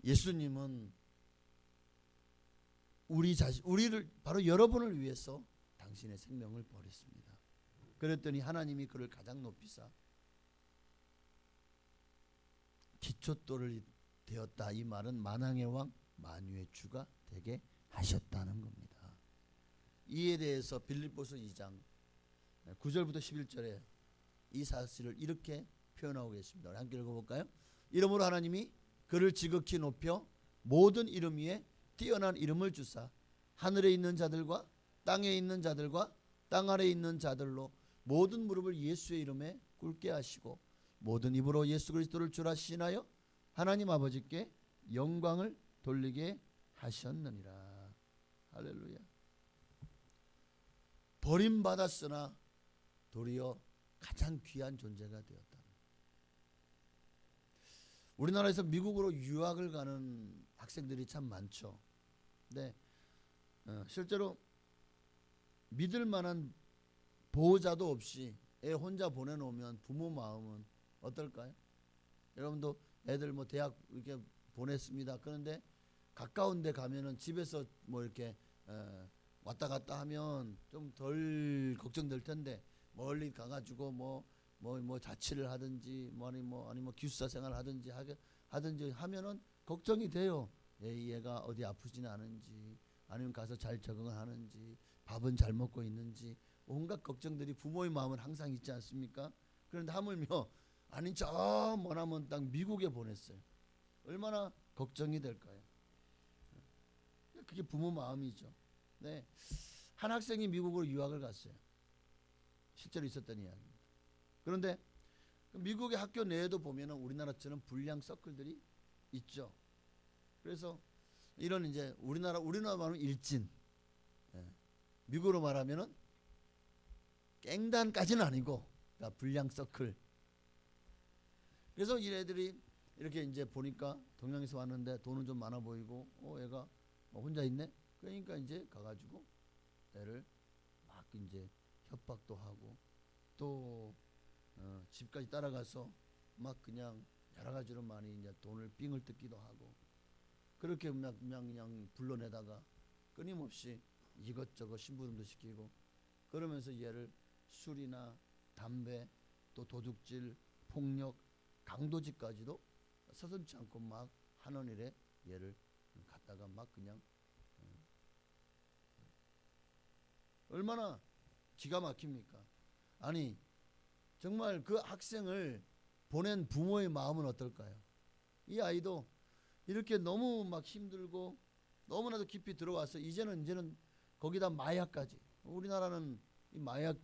[SPEAKER 2] 예수님은 우리를 바로 여러분을 위해서 당신의 생명을 버렸습니다. 그랬더니 하나님이 그를 가장 높이사 기초돌이 되었다. 이 말은 만왕의 왕 만유의 주가 되게 하셨다는 겁니다. 이에 대해서 빌립보서 2장 9절부터 11절에 이 사실을 이렇게 표현하고 계십니다. 우리 함께 읽어볼까요? 이러므로 하나님이 그를 지극히 높여 모든 이름 위에 뛰어난 이름을 주사 하늘에 있는 자들과 땅에 있는 자들과 땅 아래에 있는 자들로 모든 무릎을 예수의 이름에 꿇게 하시고 모든 입으로 예수 그리스도를 주라 시인하여 하나님 아버지께 영광을 돌리게 하셨느니라. 할렐루야. 버림받았으나 도리어 가장 귀한 존재가 되었다. 우리나라에서 미국으로 유학을 가는 학생들이 참 많죠. 근데 실제로 믿을 만한 보호자도 없이 애 혼자 보내놓으면 부모 마음은 어떨까요? 여러분도 애들 뭐 대학 이렇게 보냈습니다. 그런데 가까운 데 가면은 집에서 뭐 이렇게 왔다 갔다 하면 좀 덜 걱정될 텐데 멀리 가가지고 뭐 자취를 하든지 아니면 기숙사 생활 하든지 하면은 걱정이 돼요. 얘가 어디 아프지는 않은지, 아니면 가서 잘 적응을 하는지, 밥은 잘 먹고 있는지, 온갖 걱정들이 부모의 마음은 항상 있지 않습니까? 그런데 하물며 아닌 저 머나먼 땅 미국에 보냈어요. 얼마나 걱정이 될까요? 그게 부모 마음이죠. 네, 한 학생이 미국으로 유학을 갔어요. 실제로 있었던 이야기입니다. 그런데 미국의 학교 내에도 보면은 우리나라처럼 불량 서클들이 있죠. 그래서 이런 이제 우리나라 말하면 일진, 미국으로 말하면은 깽단까지는 아니고 그러니까 불량 서클. 그래서 이 애들이 이렇게 이제 보니까 동양에서 왔는데 돈은 좀 많아 보이고 얘가 혼자 있네. 그러니까 이제 가가지고 애를 막 이제 협박도 하고 또 집까지 따라가서 막 그냥 여러 가지로 많이 이제 돈을 삥을 뜯기도 하고 그렇게 그냥 불러내다가 끊임없이 이것저것 심부름도 시키고 그러면서 얘를 술이나 담배 또 도둑질, 폭력, 강도질까지도 서슴지 않고 막 하는 일에 얘를 갖다가 막 그냥 얼마나 기가 막힙니까? 아니 정말 그 학생을 보낸 부모의 마음은 어떨까요? 이 아이도 이렇게 너무 막 힘들고 너무나도 깊이 들어와서 이제는 거기다 마약까지. 우리나라는 이 마약에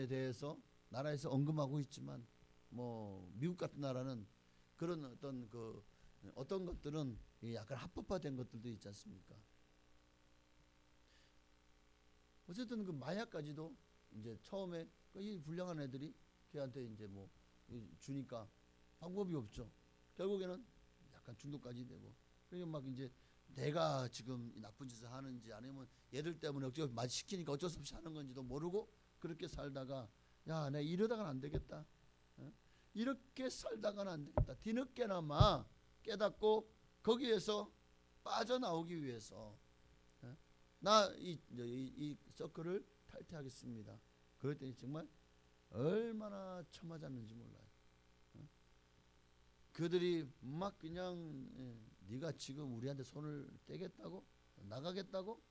[SPEAKER 2] 대해서 나라에서 언급하고 있지만 뭐 미국 같은 나라는 그런 어떤 것들은 약간 합법화된 것들도 있지 않습니까? 어쨌든 그 마약까지도 이제 처음에 이 불량한 애들이 걔한테 이제 뭐 주니까 방법이 없죠. 결국에는 약간 중독까지 되고 그러니까 막 이제 내가 지금 나쁜 짓을 하는지 아니면 얘들 때문에 어쩌고 시키니까 어쩔 수 없이 하는 건지도 모르고 그렇게 살다가 야, 내가 이러다가는 안 되겠다. 이렇게 살다가는 안 되겠다. 뒤늦게나마 깨닫고 거기에서 빠져나오기 위해서 나 이 서클을 탈퇴하겠습니다. 그럴 때 정말 얼마나 처맞았는지 몰라요. 그들이 막 그냥 네가 지금 우리한테 손을 떼겠다고? 나가겠다고?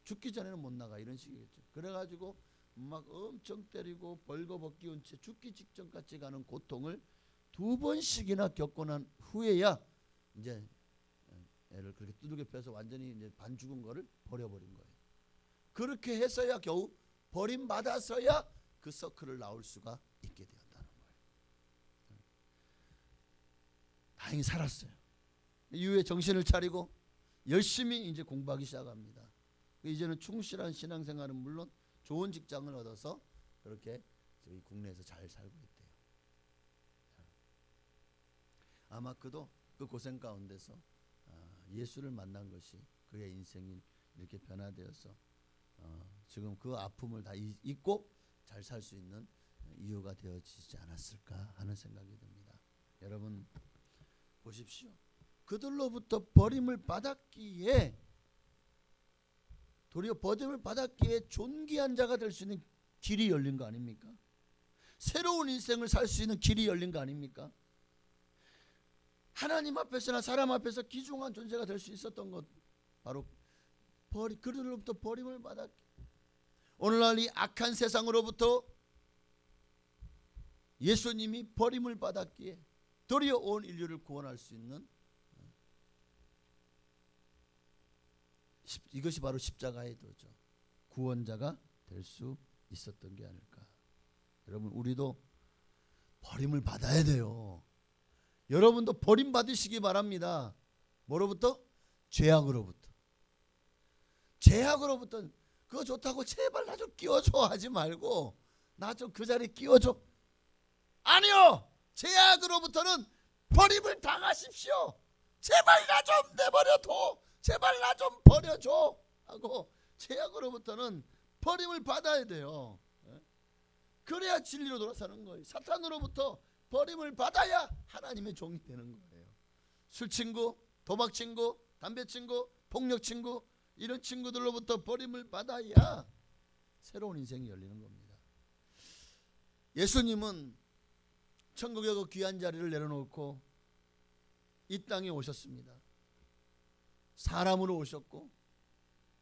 [SPEAKER 2] 죽기 전에는 못 나가 이런 식이겠죠. 그래가지고 막 엄청 때리고 벌거벗기운 채 죽기 직전까지 가는 고통을 2번씩이나 겪고 난 후에야 이제 애를 그렇게 두들겨 패서 완전히 이제 반 죽은 거를 버려버린 거예요. 그렇게 해서야 겨우 버림받아서야 그 서클을 나올 수가 있게 되었다는 거예요. 다행히 살았어요. 이후에 정신을 차리고 열심히 이제 공부하기 시작합니다. 이제는 충실한 신앙생활은 물론 좋은 직장을 얻어서 그렇게 저희 국내에서 잘 살고 있대요. 아마 그도 그 고생 가운데서 예수를 만난 것이 그의 인생이 이렇게 변화되어서 지금 그 아픔을 다 잊고 잘 살 수 있는 이유가 되어지지 않았을까 하는 생각이 듭니다. 여러분 보십시오. 그들로부터 버림을 받았기에 도리어 버림을 받았기에 존귀한 자가 될 수 있는 길이 열린 거 아닙니까? 새로운 인생을 살 수 있는 길이 열린 거 아닙니까? 하나님 앞에서나 사람 앞에서 귀중한 존재가 될 수 있었던 것 바로 그들로부터 버림을 받았기. 오늘날 이 악한 세상으로부터 예수님이 버림을 받았기에 도리어 온 인류를 구원할 수 있는 이것이 바로 십자가의 도죠. 구원자가 될 수 있었던 게 아닐까. 여러분 우리도 버림을 받아야 돼요. 여러분도 버림받으시기 바랍니다. 뭐로부터? 죄악으로부터. 죄악으로부터. 그거 좋다고 제발 나 좀 끼워줘 하지 말고 나 좀 그 자리에 끼워줘. 아니요. 죄악으로부터는 버림을 당하십시오. 제발 나 좀 내버려둬, 제발 나 좀 버려줘 하고 죄악으로부터는 버림을 받아야 돼요. 그래야 진리로 돌아서는 거예요. 사탄으로부터 버림을 받아야 하나님의 종이 되는 거예요. 술 친구, 도박 친구, 담배 친구, 폭력 친구, 이런 친구들로부터 버림을 받아야 새로운 인생이 열리는 겁니다. 예수님은 천국의 그 귀한 자리를 내려놓고 이 땅에 오셨습니다. 사람으로 오셨고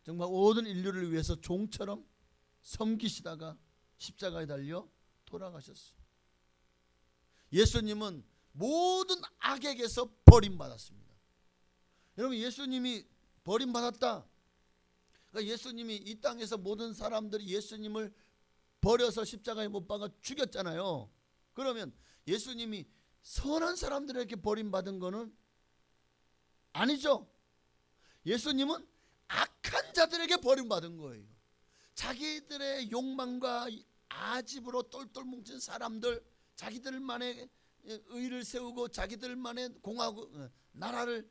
[SPEAKER 2] 정말 모든 인류를 위해서 종처럼 섬기시다가 십자가에 달려 돌아가셨어요. 예수님은 모든 악에게서 버림받았습니다. 여러분, 예수님이 버림받았다. 그러니까 예수님이 이 땅에서 모든 사람들이 예수님을 버려서 십자가에 못 박아 죽였잖아요. 그러면 예수님이 선한 사람들에게 버림받은 거는 아니죠. 예수님은 악한 자들에게 버림받은 거예요. 자기들의 욕망과 아집으로 똘똘 뭉친 사람들, 자기들만의 의를 세우고 자기들만의 공화국, 나라를,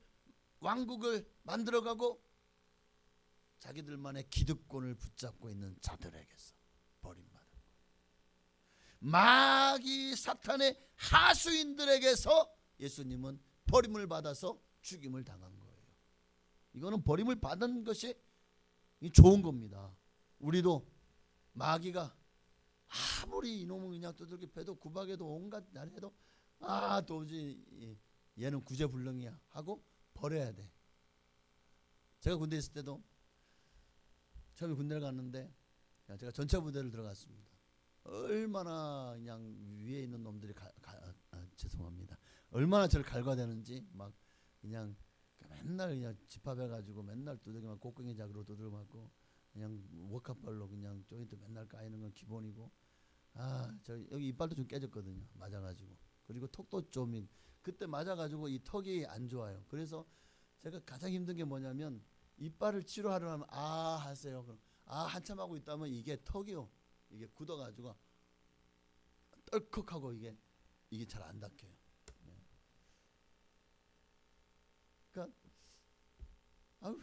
[SPEAKER 2] 왕국을 만들어가고 자기들만의 기득권을 붙잡고 있는 자들에게서 버림받은 거예요. 마귀 사탄의 하수인들에게서 예수님은 버림을 받아서 죽임을 당한 거예요. 이거는 버림을 받은 것이 좋은 겁니다. 우리도 마귀가 아무리 이놈은 그냥 두들겨 패도 구박해도 온갖 날 해도 도저히 얘는 구제불능이야 하고 버려야 돼. 제가 군대 있을 때도 처음에 군대를 갔는데 제가 전체 부대를 들어갔습니다. 얼마나 그냥 위에 있는 놈들이 죄송합니다. 얼마나 저를 갈과대는지 막 그냥 맨날 그냥 집합해가지고 맨날 두들기만 곡괭이 자루로 두들겨 맞고 그냥 워카발로 그냥 조인트 맨날 까이는 건 기본이고 저 여기 이빨도 좀 깨졌거든요. 맞아가지고. 그리고 턱도 좀 그때 맞아가지고 이 턱이 안 좋아요. 그래서 제가 가장 힘든 게 뭐냐면 이빨을 치료하려면 하세요. 그럼 한참 하고 있다면 이게 턱이요. 이게 굳어가지고 떨컥하고 이게 잘 안 닦여요. 그러니까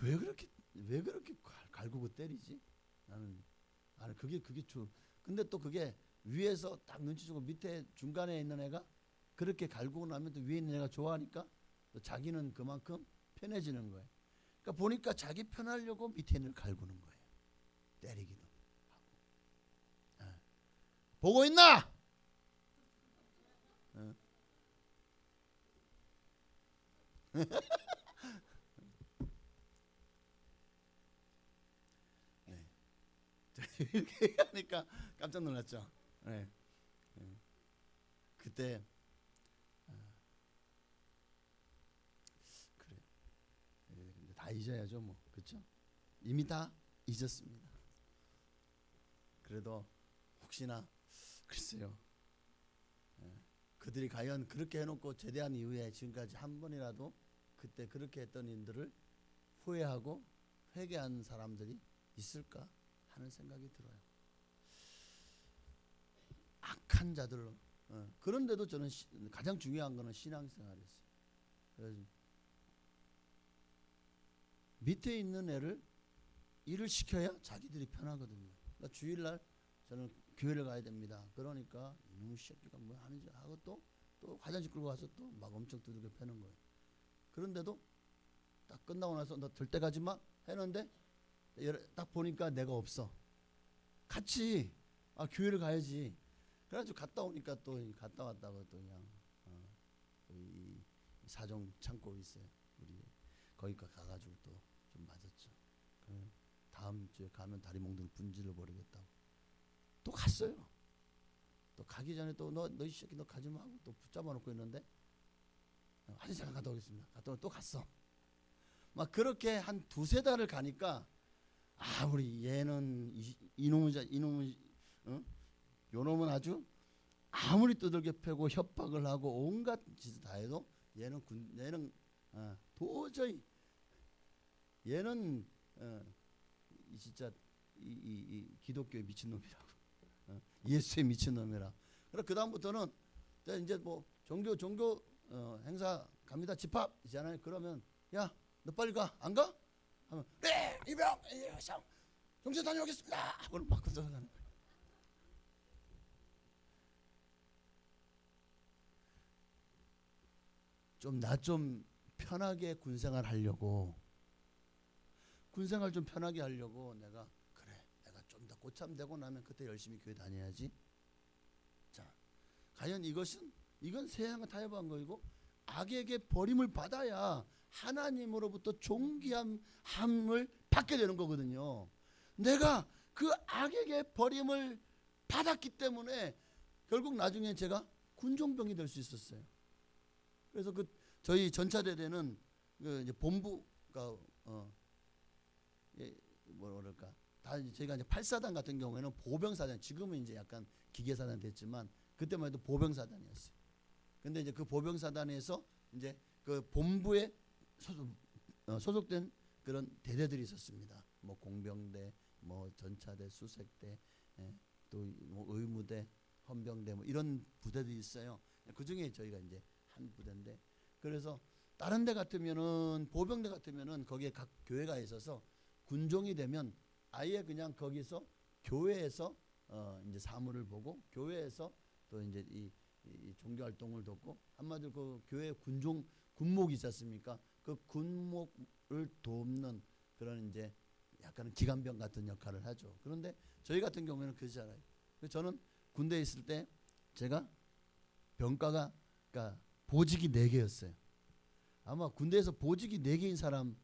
[SPEAKER 2] 왜 그렇게 갈구고 때리지? 나는 그게 근데 또 그게 위에서 딱 눈치 주고 밑에 중간에 있는 애가 그렇게 갈구고 나면 또 위에 있는 애가 좋아하니까 또 자기는 그만큼 편해지는 거예요. 그러니까 보니까 자기 편하려고 밑에 있는 애를 갈구는 거예요. 때리기도 하고. 보고 있나? 이렇게 하니까 깜짝 놀랐죠. 네. 그때 그래. 근데 다 잊어야죠, 뭐. 그렇죠? 이미 다 잊었습니다. 그래도 혹시나 글쎄요. 그들이 과연 그렇게 해놓고 제대한 이후에 지금까지 한 번이라도 그때 그렇게 했던 일들을 후회하고 회개한 사람들이 있을까 하는 생각이 들어요. 악한 자들로. 그런데도 저는 가장 중요한 거는 신앙생활이었어요. 그래서 밑에 있는 애를 일을 시켜야 자기들이 편하거든요. 그러니까 주일날 저는 교회를 가야 됩니다. 그러니까 이놈의 새끼가 뭐 하는지 하고 또 화장실 끌고 가서 또 막 엄청 두들겨 패는 거예요. 그런데도 딱 끝나고 나서 너 절대 가지 마 했는데 딱 보니까 내가 없어. 같이 교회를 가야지. 그래가지고 갔다 오니까 또 갔다 왔다고 또 그냥 이 사정 창고 있어요. 우리 거기까지 가가지고 또 좀 맞았죠. 다음 주에 가면 다리 몽둥이 분질러 버리겠다고. 또 갔어요. 또 가기 전에 또 너 이 새끼 너 가지 마 하고 또 붙잡아 놓고 있는데 화장실 잠깐 갔다 오겠습니다. 갔다 오면 또 갔어. 막 그렇게 한 두세 달을 가니까 우리 얘는 요놈은 아주 아무리 두들겨 패고 협박을 하고 온갖 짓을 다 해도 얘는 도저히 얘는 진짜 이 기독교의 미친놈이라고. 예수의 미친놈이라. 그래 그 다음부터는 이제 뭐 종교 행사 갑니다. 집합이잖아요. 그러면 야, 너 빨리 가. 안 가? 하면 네, 이병, 경찰 다녀오겠습니다. 하고 막 들어가는 거예요. 좀 편하게 군생활 하려고, 군생활 좀 편하게 하려고 내가 좀 더 고참되고 나면 그때 열심히 교회 다녀야지. 자, 과연 이건 세상을 타협한 거이고 악에게 버림을 받아야 하나님으로부터 존귀함을 받게 되는 거거든요. 내가 그 악에게 버림을 받았기 때문에 결국 나중에 제가 군종병이 될 수 있었어요. 그래서 저희 전차대대는 그 이제 본부가 뭐랄까 다 저희가 이제 8사단 같은 경우에는 보병사단, 지금은 이제 약간 기계사단 됐지만 그때만 해도 보병사단이었어요. 근데 이제 그 보병사단에서 이제 그 본부에 소속된 그런 대대들이 있었습니다. 뭐 공병대, 뭐 전차대, 수색대, 또 뭐 의무대, 헌병대 뭐 이런 부대들이 있어요. 그 중에 저희가 이제 한 부대인데, 그래서 다른 데 같으면은 보병대 같으면은 거기에 각 교회가 있어서 군종이 되면 아예 그냥 거기서 교회에서 이제 사무를 보고 교회에서 또 이제 이 종교 활동을 돕고, 한마디로 그 교회 군목이 있지 않습니까? 그 군목을 돕는 그런 이제 약간은 기관병 같은 역할을 하죠. 그런데 저희 같은 경우에는 그렇지 않아요. 저는 군대에 있을 때 제가 병과가 그러니까 보직이 4개였어요. 아마 군대에서 보직이 4개인 사람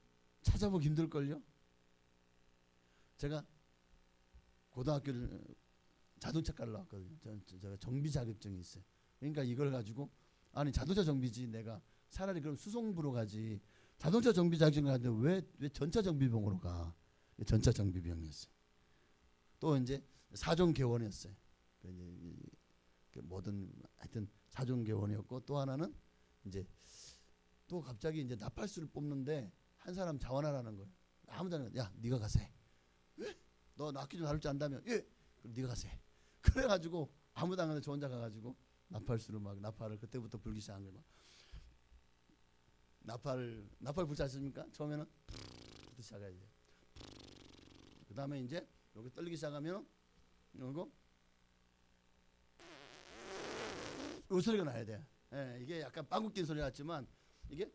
[SPEAKER 2] 찾아보기 힘들걸요. 제가 고등학교를 자동차과를 나왔거든요. 제가 정비 자격증이 있어요. 그러니까 이걸 가지고 아니 자동차 정비지, 내가 차라리 그럼 수송부로 가지, 자동차 정비 자격증을 가는데 왜 전차 정비병으로 가? 전차 정비병이었어요. 또 이제 사종 개원이었어요. 뭐든 하여튼 사종 개원이었고, 또 하나는 이제 또 갑자기 이제 나팔수를 뽑는데 한 사람 자원하라는 거예요. 아무도 안 해. 야, 네가 가서 해. 왜? 너 악기 좀 다룰 줄 안다면 예. 그럼 네가 가서 해. 그래가지고 아무도 안 가는데 저 혼자 가가지고 나팔수를 막 나팔을 그때부터 불기 시작한 거예요. 나팔 불지 않습니까? 처음에는 부터 시작해야 돼요. 그 다음에 이제 여기 떨리기 시작하면 이거 이 소리가 나야 돼. 예, 이게 약간 빵국 뛴 소리 같지만 이게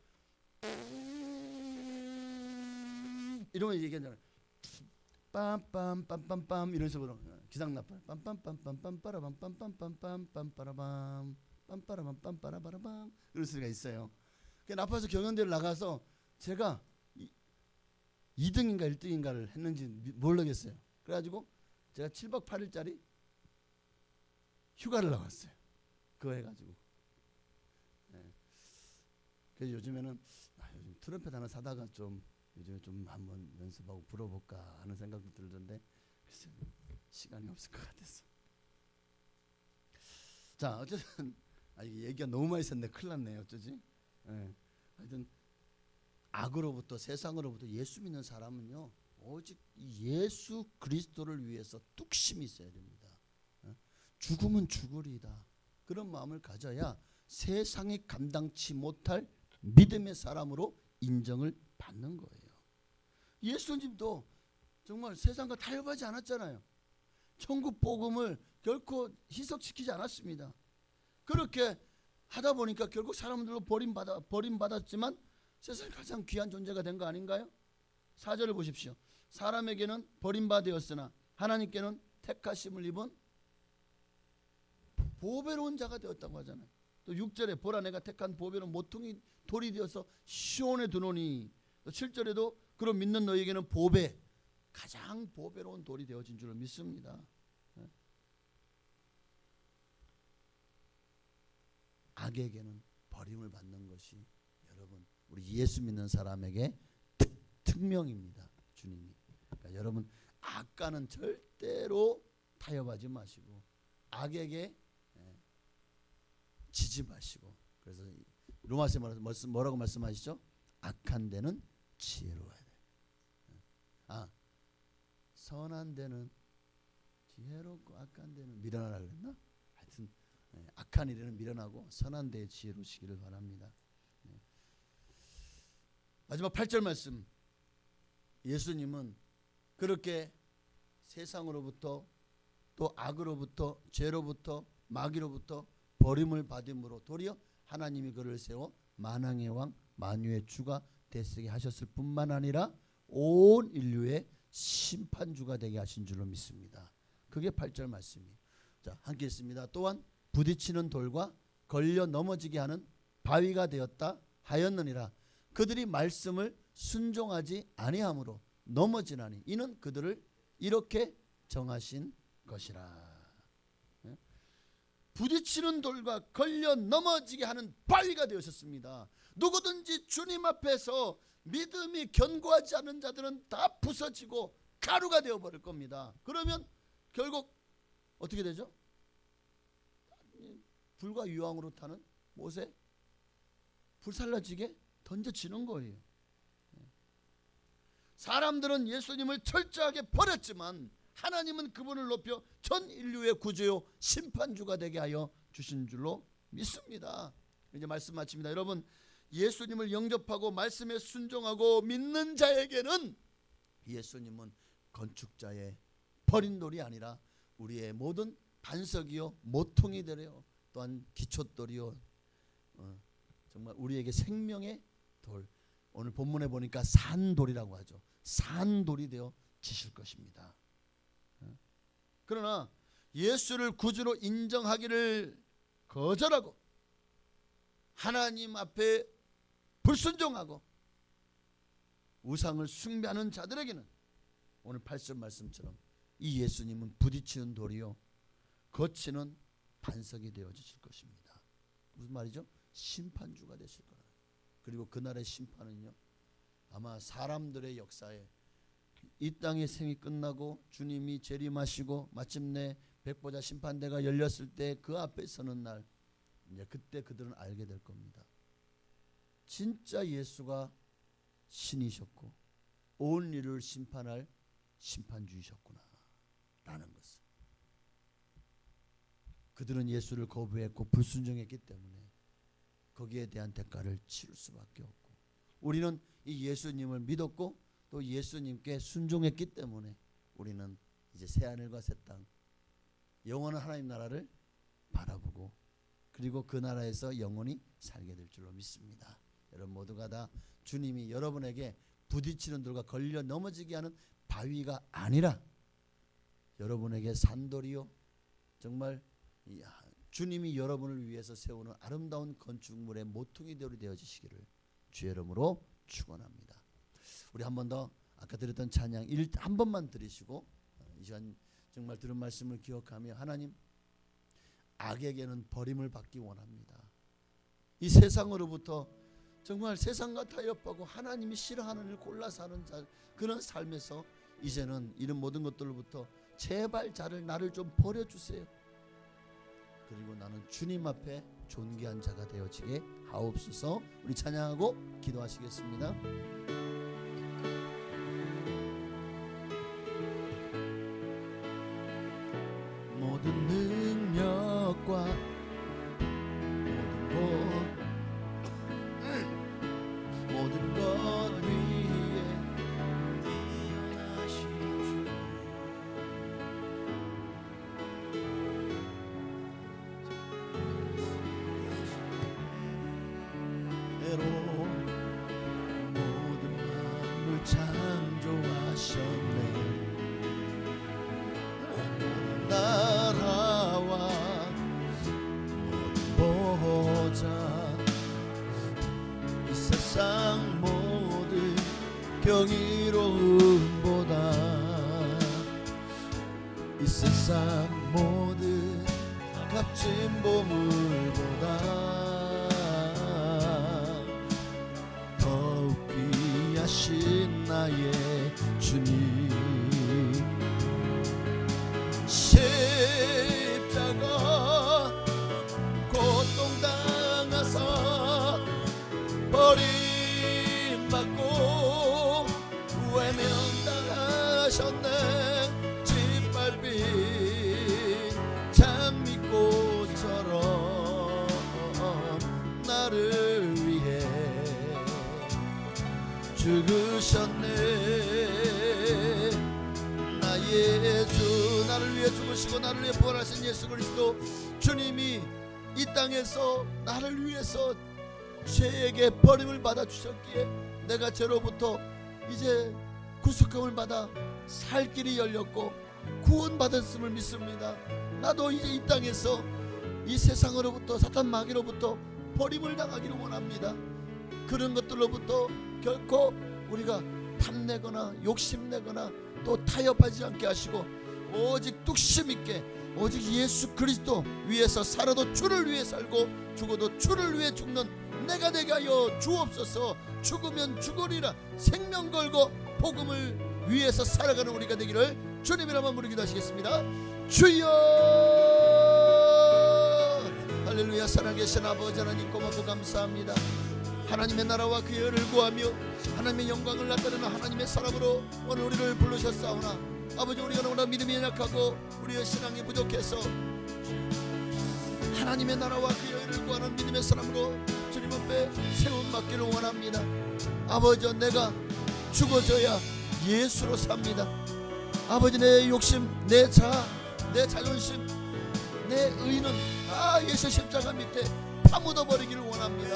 [SPEAKER 2] 이러면 이게 빰빰빰빰빰 이런 식으로 기상나팔 빰빰빰빰빰빰빠라밤빰빰빰빰빰빠라밤 빰빠라밤빰빠라바라밤 이런 소리가 있어요. 그 나팔에서 경연대를 나가서 제가 2등인가 1등인가를 했는지 모르겠어요. 그래가지고 제가 7박 8일짜리 휴가를 나갔어요. 그거 해가지고. 네. 그래서 요즘 트럼펫 하나 사다가 좀 요즘에 좀 한번 연습하고 불어볼까 하는 생각도 들던데 글쎄 시간이 없을 것 같아서. 자, 어쨌든 이게 얘기가 너무 많이 샜네. 큰일 났네. 어쩌지? 네. 하여튼 악으로부터, 세상으로부터 예수 믿는 사람은요 오직 예수 그리스도를 위해서 뚝심이 있어야 됩니다. 죽음은 죽으리이다, 그런 마음을 가져야 세상이 감당치 못할 믿음의 사람으로 인정을 받는 거예요. 예수님도 정말 세상과 타협하지 않았잖아요. 천국 복음을 결코 희석시키지 않았습니다. 그렇게 하다 보니까 결국 사람들로 버림받았지만 세상에 가장 귀한 존재가 된 거 아닌가요? 4절을 보십시오. 사람에게는 버림받았으나 하나님께는 택하심을 입은 보배로운 자가 되었다고 하잖아요. 또 6절에 보라 내가 택한 보배로운 모퉁이 돌이 되어서 시온에 두노니, 또 7절에도 그럼 믿는 너희에게는 가장 보배로운 돌이 되어진 줄을 믿습니다. 악에게는 버림을 받는 것이 여러분 우리 예수 믿는 사람에게 특명입니다. 주님이. 그러니까 여러분 악과는 절대로 타협하지 마시고 악에게 지지 마시고, 그래서 로마서에 뭐라고 말씀하시죠? 악한 데는 지혜로워야 돼. 선한 데는 지혜롭고 악한 데는 미련하라 그랬나? 하여튼 악한 일에는 미련하고 선한 데에 지혜로우시기를 바랍니다. 마지막 8절 말씀. 예수님은 그렇게 세상으로부터 또 악으로부터 죄로부터 마귀로부터 버림을 받음으로 도리어 하나님이 그를 세워 만왕의 왕 만유의 주가 되시게 하셨을 뿐만 아니라 온 인류의 심판주가 되게 하신 줄로 믿습니다. 그게 8절 말씀이에요. 자, 함께 읽습니다. 또한 부딪히는 돌과 걸려 넘어지게 하는 바위가 되었다 하였느니라. 그들이 말씀을 순종하지 아니함으로 넘어지나니 이는 그들을 이렇게 정하신 것이라. 부딪히는 돌과 걸려 넘어지게 하는 바위가 되었습니다. 누구든지 주님 앞에서 믿음이 견고하지 않은 자들은 다 부서지고 가루가 되어버릴 겁니다. 그러면 결국 어떻게 되죠? 불과 유황으로 타는 못에 불살라지게 던져지는 거예요. 사람들은 예수님을 철저하게 버렸지만 하나님은 그분을 높여 전 인류의 구주요 심판주가 되게 하여 주신 줄로 믿습니다. 이제 말씀 마칩니다. 여러분, 예수님을 영접하고 말씀에 순종하고 믿는 자에게는 예수님은 건축자의 버린 돌이 아니라 우리의 모든 반석이요 모퉁이 되려 또한 기초돌이요 정말 우리에게 생명의 돌. 오늘 본문에 보니까 산돌이라고 하죠. 산돌이 되어 지실 것입니다. 그러나 예수를 구주로 인정하기를 거절하고 하나님 앞에 불순종하고 우상을 숭배하는 자들에게는 오늘 8절 말씀처럼 이 예수님은 부딪히는 돌이요 거치는 반석이 되어 주실 것입니다. 무슨 말이죠? 심판주가 되실 거라. 그리고 그날의 심판은요 아마 사람들의 역사에 이 땅의 생이 끝나고 주님이 재림하시고 마침내 백보자 심판대가 열렸을 때 그 앞에 서는 날 이제 그때 그들은 알게 될 겁니다. 진짜 예수가 신이셨고 온 인류를 심판할 심판주이셨구나 라는 것을. 그들은 예수를 거부했고 불순종했기 때문에 거기에 대한 대가를 치를 수밖에 없고 우리는 이 예수님을 믿었고 또 예수님께 순종했기 때문에 우리는 이제 새하늘과 새 땅 영원한 하나님 나라를 바라보고 그리고 그 나라에서 영원히 살게 될 줄로 믿습니다. 여러분 모두가 다 주님이 여러분에게 부딪히는 돌과 걸려 넘어지게 하는 바위가 아니라 여러분에게 산돌이요 정말 주님이 여러분을 위해서 세우는 아름다운 건축물의 모퉁이 돌이 되어지시기를 주의 이름으로 축원합니다. 우리 한 번 더 아까 드렸던 찬양 한 번만 들으시고 이 시간 정말 들은 말씀을 기억하며 하나님 악에게는 버림을 받기 원합니다. 이 세상으로부터 정말 세상과 타협하고 하나님이 싫어하는 일 골라 사는 그런 삶에서 이제는 이런 모든 것들로부터 제발 나를 좀 버려주세요. 그리고 나는 주님 앞에 존귀한 자가 되어지게 하옵소서. 우리 찬양하고 기도하시겠습니다. 모든 능력과 모든 것 위에 뛰어나신 주 모든 만물 창조하셨네. 나라와 모든 보좌 이 세상 모든 경이로움보다 이 세상 모든 값진 보물보다 더욱 귀하신 나의 주님. 십자가 고통당하사 버림받고 외면당하셨네. 짓밟힌 장미꽃처럼 나를 위해 죽으셨네. 나의 주, 나를 위해 죽으시고 나를 위해 부활하신 예수 그리스도 주님이 이 땅에서 나를 위해서 죄에게 버림을 받아 주셨기에 내가 죄로부터 이제 구속함을 받아 살 길이 열렸고 구원받았음을 믿습니다. 나도 이제 이 땅에서 이 세상으로부터 사탄 마귀로부터 버림을 당하기를 원합니다. 그런 것들로부터 결코 우리가 탐내거나 욕심내거나 또 타협하지 않게 하시고 오직 뚝심 있게 오직 예수 그리스도 위해서 살아도 주를 위해 살고 죽어도 주를 위해 죽는 내가 되게 하여 주옵소서. 죽으면 죽으리라 생명 걸고 복음을 위해서 살아가는 우리가 되기를 주님이라 한번 기도하시겠습니다. 주여 할렐루야. 살아계신 아버지 하나님 고맙고 감사합니다. 하나님의 나라와 그의 의를 구하며 하나님의 영광을 나타내는 하나님의 사람으로 오늘 우리를 부르셨사오나 아버지 우리가 너무나 믿음이 약하고 우리의 신앙이 부족해서 하나님의 나라와 그의 의를 구하는 믿음의 사람으로 주님 앞에 세움받기를 원합니다. 아버지 내가 죽어져야 예수로 삽니다. 아버지 내 욕심 내 자아 내 자존심 내 의는 예수 십자가 밑에 파묻어 버리기를 원합니다.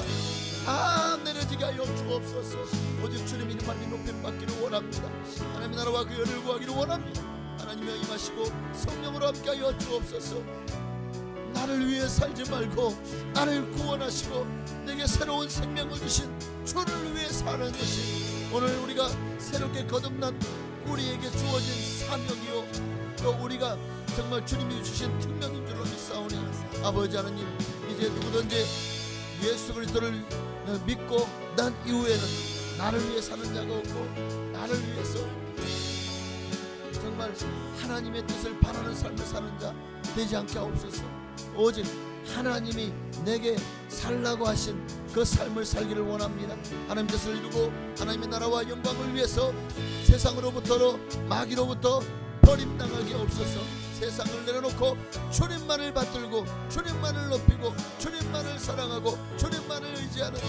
[SPEAKER 2] 내려지게 하여 주옵소서. 오직 주님 이름만 높임 받기를 원합니다. 하나님의 나라와 그 의를 구하기를 원합니다. 하나님여 임하시고 성령으로 함께하여 주옵소서. 나를 위해 살지 말고 나를 구원하시고 내게 새로운 생명을 주신 주를 위해 사는 것이 오늘 우리가 새롭게 거듭난 우리에게 주어진 사명이요 또 우리가 정말 주님이 주신 특명인 줄로 믿사오니 아버지 하나님 이제 누구든지 예수 그리스도를 믿고 난 이후에는 나를 위해 사는 자가 없고 나를 위해서 정말 하나님의 뜻을 바라는 삶을 사는 자 되지 않게 하옵소서. 오직 하나님이 내게 살라고 하신 그 삶을 살기를 원합니다. 하나님 뜻을 이루고 하나님의 나라와 영광을 위해서 세상으로부터 마귀로부터 버림당하게 없어서 세상을 내려놓고 주님만을 받들고 주님만을 높이고 주님만을 사랑하고 주님만을 의지하는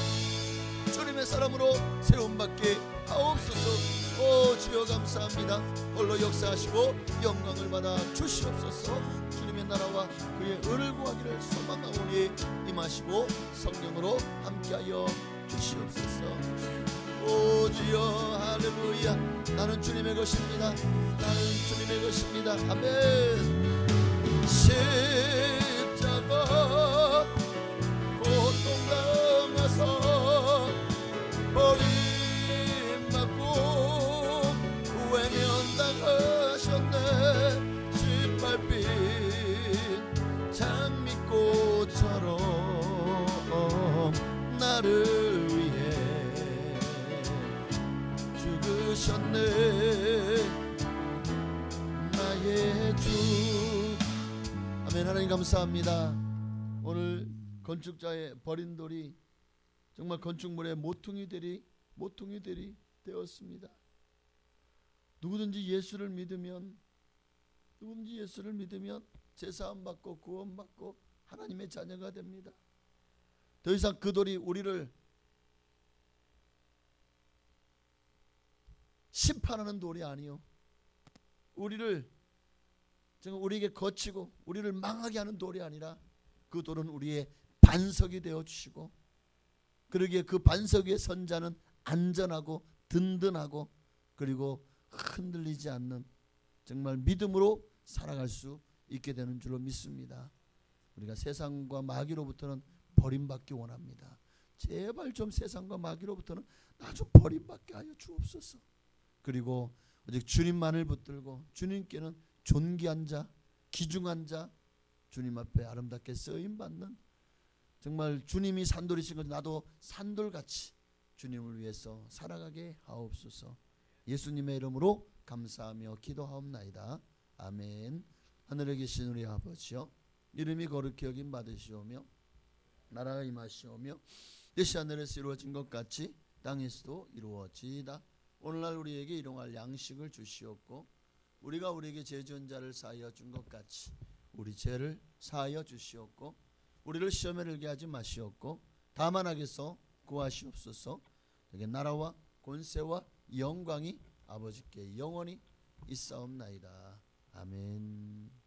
[SPEAKER 2] 주님의 사람으로 세움받게 하옵소서. 오 주여 감사합니다. 홀로 역사하시고 영광을 받아 주시옵소서. 주님의 나라와 그의 의를 구하기를 소망하오니 임하시고 성령으로 함께하여 주시옵소서. 오 주여 할렐루야. 나는 주님의 것입니다. 나는 주님의 것입니다. 아멘. 십자가 고통당해서 버림받고 외면당하셨네. 짓밟힌 장미꽃처럼 나를 위해 죽으셨네. 나의 주. 아멘. 하나님 감사합니다. 오늘 건축자의 버린 돌이 정말 건축물의 모퉁이들이 되었습니다. 누구든지 예수를 믿으면 제사함 받고 구원 받고 하나님의 자녀가 됩니다. 더 이상 그 돌이 우리를 심판하는 돌이 아니요 우리를 우리에게 거치고 우리를 망하게 하는 돌이 아니라 그 돌은 우리의 반석이 되어 주시고 그러기에 그 반석 위에 선 자는 안전하고 든든하고 그리고 흔들리지 않는 정말 믿음으로 살아갈 수 있게 되는 줄로 믿습니다. 우리가 세상과 마귀로부터는 버림받기 원합니다. 제발 좀 세상과 마귀로부터는 나 좀 버림받게 하여 주옵소서. 그리고 오직 주님만을 붙들고 주님께는 존귀한 자, 귀중한 자, 주님 앞에 아름답게 쓰임받는 정말 주님이 산돌이신 것 나도 산돌같이 주님을 위해서 살아가게 하옵소서. 예수님의 이름으로 감사하며 기도하옵나이다. 아멘. 하늘에 계신 우리 아버지여 이름이 거룩히 여김 받으시오며 나라가 임하시오며 뜻이 하늘에서 이루어진 것 같이 땅에서도 이루어지이다. 오늘날 우리에게 일용할 양식을 주시옵고 우리가 우리에게 죄 지은 자를 사하여 준 것 같이 우리 죄를 사하여 주시옵고 우리를 시험에 들게 하지 마시옵고 다만 하게서 구하시옵소서. 되게 나라와 권세와 영광이 아버지께 영원히 있사옵나이다. 아멘.